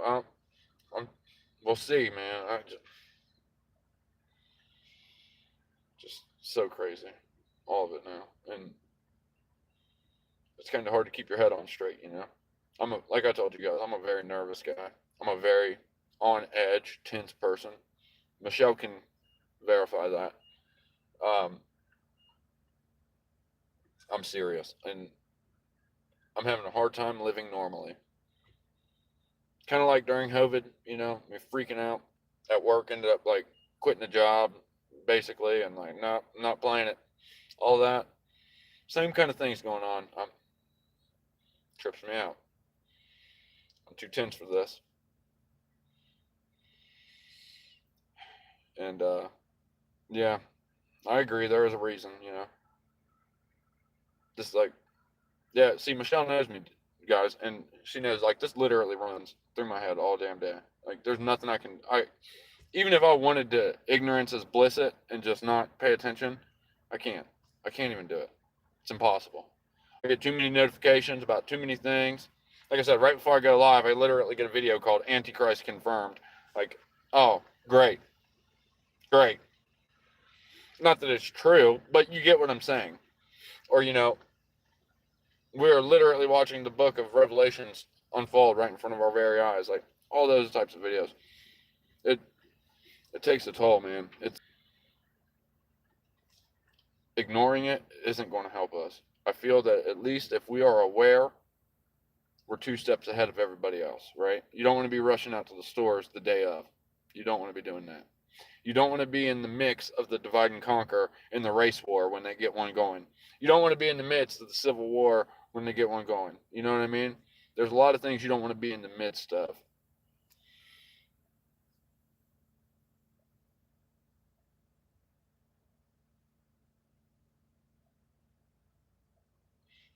We'll see, man. Just so crazy, all of it now, and it's kind of hard to keep your head on straight. Like I told you guys, I'm a very nervous guy. I'm a very on edge, tense person. Michelle can verify that. Um, I'm serious, and I'm having a hard time living normally. Kind of like during COVID, me freaking out at work, ended up like quitting a job, basically, and like not playing it, all that. Same kind of things going on. Trips me out. I'm too tense for this, and yeah, I agree. There is a reason. Just like, yeah. See, Michelle knows me, guys, and she knows like this literally runs through my head all damn day. Like, there's nothing I even if I wanted to ignorance is bliss it and just not pay attention, I can't. I can't even do it. It's impossible. I get too many notifications about too many things. Like I said, right before I go live, I literally get a video called Antichrist Confirmed. Like, oh, great. Great. Not that it's true, but you get what I'm saying. Or, we're literally watching the book of Revelations unfold right in front of our very eyes. Like, all those types of videos. It takes a toll, man. It's ignoring it isn't going to help us. I feel that at least if we are aware, we're 2 steps ahead of everybody else, right? You don't want to be rushing out to the stores the day of. You don't want to be doing that. You don't want to be in the mix of the divide and conquer in the race war when they get one going. You don't want to be in the midst of the civil war when they get one going. You know what I mean? There's a lot of things you don't want to be in the midst of.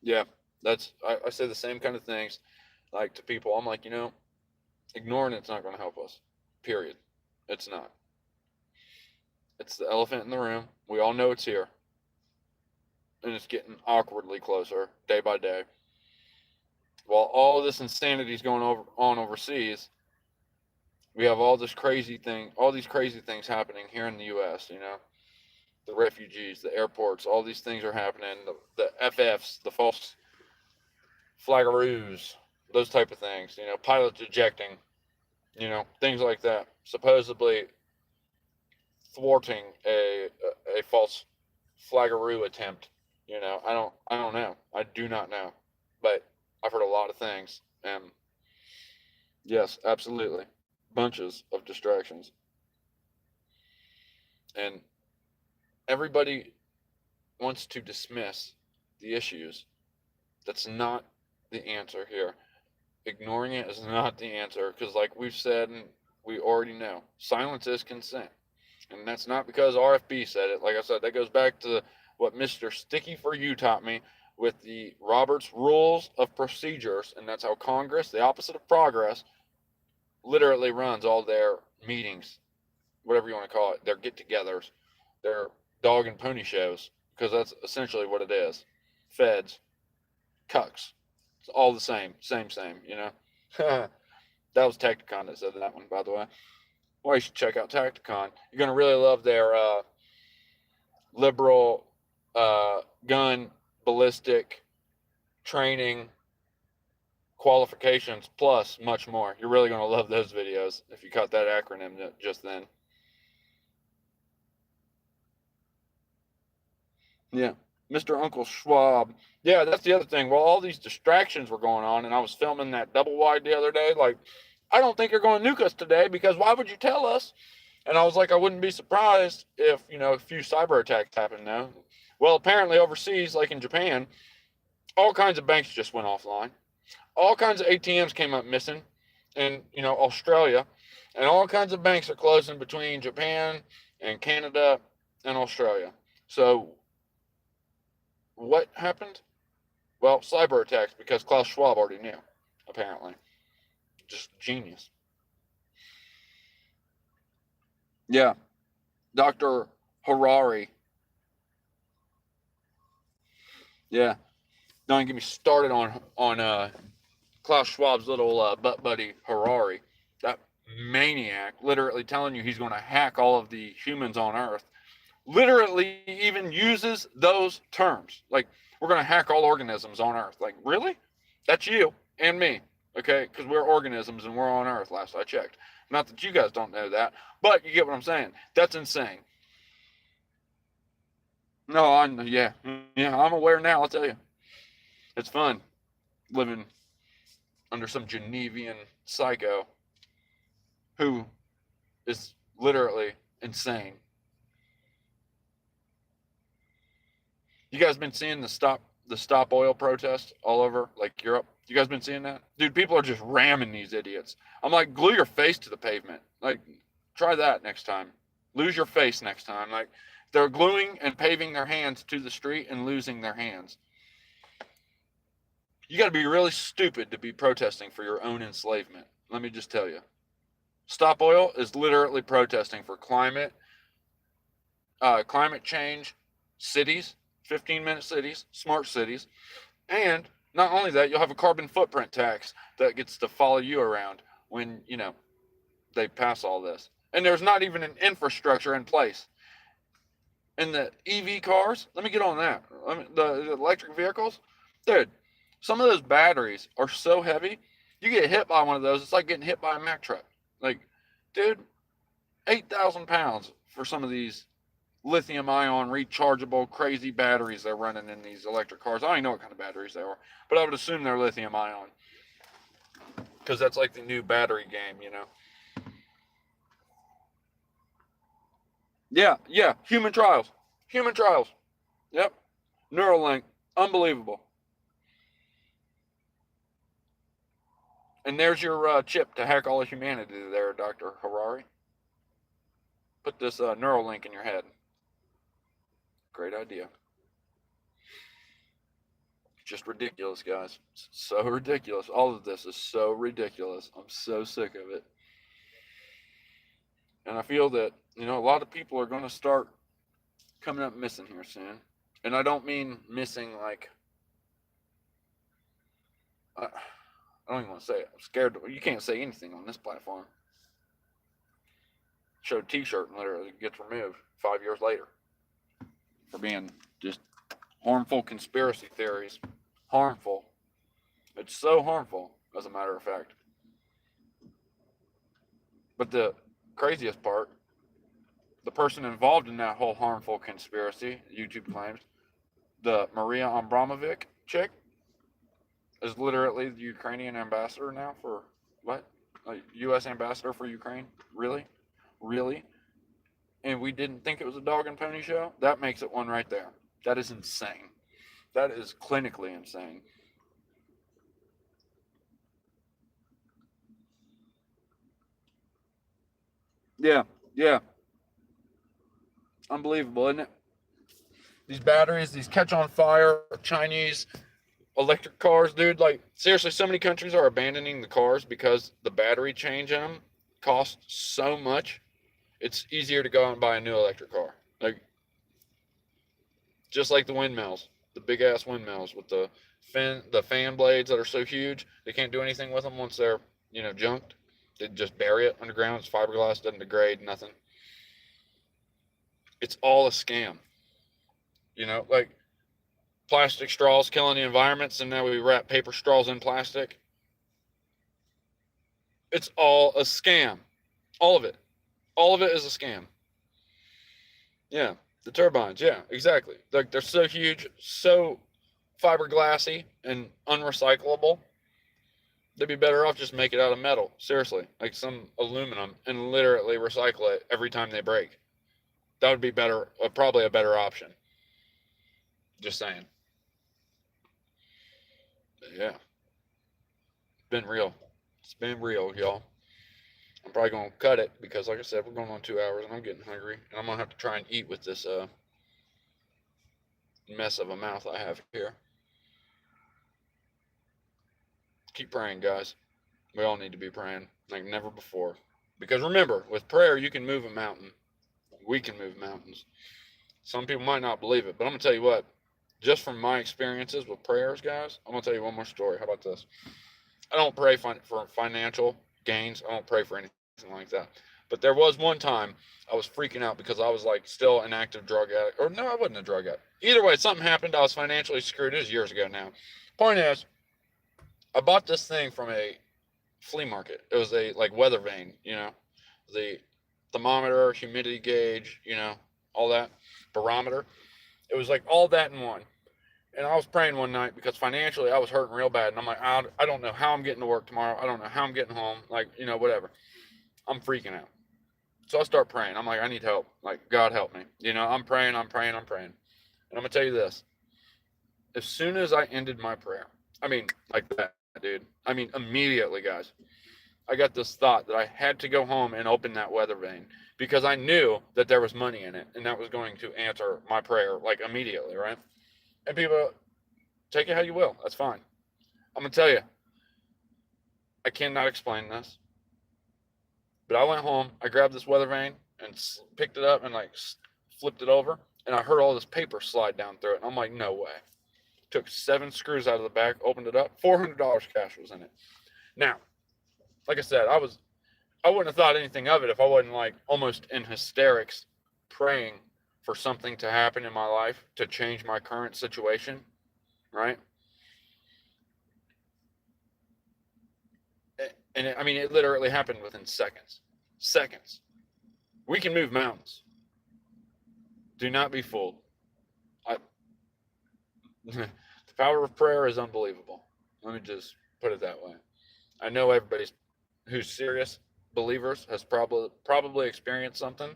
Yeah, I say the same kind of things, like to people. I'm like, ignoring it's not going to help us. Period. It's not. It's the elephant in the room. We all know it's here, and it's getting awkwardly closer day by day. While all this insanity is on overseas, we have all these crazy things happening here in the U.S. The refugees, the airports, all these things are happening. The FFs, the false flagaroos, those type of things. Pilots ejecting. Things like that. Supposedly thwarting a false flagaroo attempt. I don't know. I do not know, but I've heard a lot of things, and yes, absolutely, bunches of distractions, and everybody wants to dismiss the issues. That's not the answer here. Ignoring it is not the answer, because like we've said, and we already know, silence is consent. And that's not because RFB said it. Like I said, that goes back to what Mr. Sticky for You taught me with the Roberts Rules of Procedures. And that's how Congress, the opposite of progress, literally runs all their meetings, whatever you want to call it, their get togethers, their dog and pony shows, because that's essentially what it is. Feds, cucks. It's all the same. That was Tacticon that said that one, by the way. Well, you should check out Tacticon. You're going to really love their liberal gun ballistic training qualifications plus much more. You're really going to love those videos if you caught that acronym just then. Yeah. Mr. Uncle Schwab. Yeah, that's the other thing. Well, all these distractions were going on, and I was filming that double wide the other day. Like, I don't think you're going to nuke us today, because why would you tell us? And I was like, I wouldn't be surprised if, a few cyber attacks happened now. Well, apparently overseas, like in Japan, all kinds of banks just went offline. All kinds of ATMs came up missing in, Australia. And all kinds of banks are closing between Japan and Canada and Australia. So what happened? Well, cyber attacks, because Klaus Schwab already knew, apparently. Just genius. Yeah. Dr. Harari. Yeah. Don't even get me started on Klaus Schwab's little butt buddy Harari. That maniac, literally telling you he's going to hack all of the humans on Earth. Literally even uses those terms. Like, we're going to hack all organisms on Earth. Like, really? That's you and me. Okay? Because we're organisms and we're on Earth, last I checked. Not that you guys don't know that, but you get what I'm saying. That's insane. No, yeah, I'm aware now. I'll tell you, it's fun living under some Genevian psycho who is literally insane. You guys been seeing the stop oil protests all over like Europe? You guys been seeing that? Dude, people are just ramming these idiots. I'm like, glue your face to the pavement. Like, try that next time. Lose your face next time. Like, they're gluing and paving their hands to the street and losing their hands. You got to be really stupid to be protesting for your own enslavement. Let me just tell you. Stop Oil is literally protesting for climate change, cities, 15-minute cities, smart cities, and not only that, you'll have a carbon footprint tax that gets to follow you around when, they pass all this. And there's not even an infrastructure in place. And the EV cars, let me get on that. The electric vehicles, dude, some of those batteries are so heavy, you get hit by one of those, it's like getting hit by a Mack truck. Like, dude, 8,000 pounds for some of these lithium ion rechargeable crazy batteries they're running in these electric cars. I don't even know what kind of batteries they are, but I would assume they're lithium ion, because that's like the new battery game. Yeah, human trials. Yep. Neuralink, unbelievable. And there's your chip to hack all of humanity there, Dr. Harari. Put this Neuralink in your head. Great idea. Just ridiculous, guys. It's so ridiculous. All of this is so ridiculous. I'm so sick of it. And I feel that, a lot of people are going to start coming up missing here soon. And I don't mean missing like, I don't even want to say it. I'm scared. You can't say anything on this platform. Show a t-shirt and literally gets removed 5 years later for being just harmful conspiracy theories. Harmful. It's so harmful, as a matter of fact. But the craziest part, the person involved in that whole harmful conspiracy, YouTube claims, the Maria Abramovic chick, is literally the Ukrainian ambassador now for what? A U.S. ambassador for Ukraine? Really? Really? And we didn't think it was a dog and pony show? That makes it one right there. That is insane. That is clinically insane. Yeah. Unbelievable, isn't it? These batteries, these catch on fire Chinese electric cars, dude. Like, seriously, so many countries are abandoning the cars because the battery change in them costs so much. It's easier to go out and buy a new electric car. Like, just like the windmills, the big ass windmills with the fan blades that are so huge they can't do anything with them once they're junked. They just bury it underground. It's fiberglass, doesn't degrade, nothing. It's all a scam. Like plastic straws killing the environment, so now we wrap paper straws in plastic. It's all a scam. All of it. All of it is a scam. Yeah. The turbines, yeah, exactly. Like, they're so huge, so fiberglassy and unrecyclable. They'd be better off just make it out of metal. Seriously, like some aluminum, and literally recycle it every time they break. That would be better, probably a better option. Just saying. But yeah, it's been real. It's been real, y'all. I'm probably gonna cut it because, like I said, we're going on 2 hours, and I'm getting hungry, and I'm gonna have to try and eat with this mess of a mouth I have here. Keep praying, guys. We all need to be praying like never before. Because remember, with prayer, you can move a mountain. We can move mountains. Some people might not believe it, but I'm going to tell you what. Just from my experiences with prayers, guys, I'm going to tell you one more story. How about this? I don't pray for financial gains. I don't pray for anything like that. But there was one time I was freaking out because I was like still an active drug addict. Or no, I wasn't a drug addict. Either way, something happened. I was financially screwed. It was years ago now. Point is, I bought this thing from a flea market. It was a like weather vane, the thermometer, humidity gauge, all that, barometer. It was like all that in one. And I was praying one night because financially I was hurting real bad. And I'm like, I don't know how I'm getting to work tomorrow. I don't know how I'm getting home. Like, whatever. I'm freaking out. So I start praying. I'm like, I need help. Like, God help me. I'm praying. And I'm going to tell you this. As soon as I ended my prayer, I mean, like that, dude. I mean, immediately, guys. I got this thought that I had to go home and open that weather vane because I knew that there was money in it and that was going to answer my prayer like immediately, right? And people, take it how you will. That's fine. I'm going to tell you, I cannot explain this, but I went home, I grabbed this weather vane and picked it up and like flipped it over, and I heard all this paper slide down through it. And I'm like, no way. Took 7 screws out of the back, opened it up, $400 cash was in it. Now, like I said, I wouldn't have thought anything of it if I wasn't like almost in hysterics praying for something to happen in my life to change my current situation, right? And it literally happened within seconds. Seconds. We can move mountains. Do not be fooled. The power of prayer is unbelievable. Let me just put it that way. I know everybody who's serious believers has probably experienced something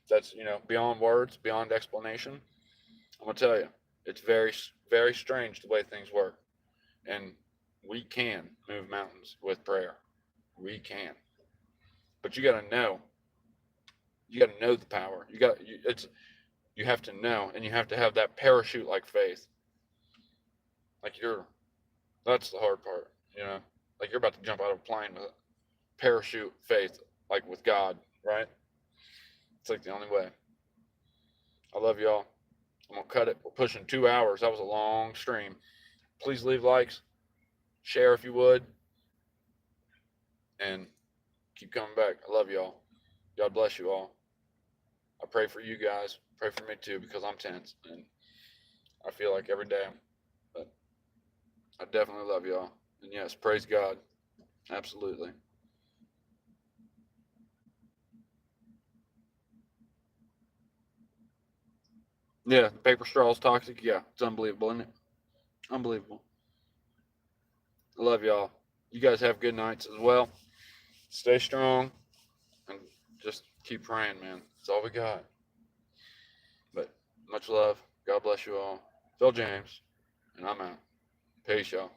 that's beyond words, beyond explanation. I'm gonna tell you, it's very, very strange the way things work, and we can move mountains with prayer. We can, but you got to know. You got to know the power. You have to know, and you have to have that parachute-like faith. Like that's the hard part, you know? Like you're about to jump out of a plane with a parachute faith, like with God, right? It's like the only way. I love y'all. I'm going to cut it. We're pushing 2 hours. That was a long stream. Please leave likes, share if you would, and keep coming back. I love y'all. God bless you all. I pray for you guys. Pray for me too, because I'm tense and I feel like every day. But I definitely love y'all. And yes, praise God. Absolutely. Yeah, the paper straw is toxic. Yeah, it's unbelievable, isn't it? Unbelievable. I love y'all. You guys have good nights as well. Stay strong and just keep praying, man. That's all we got. But much love. God bless you all. Phil James, and I'm out. Peace, y'all.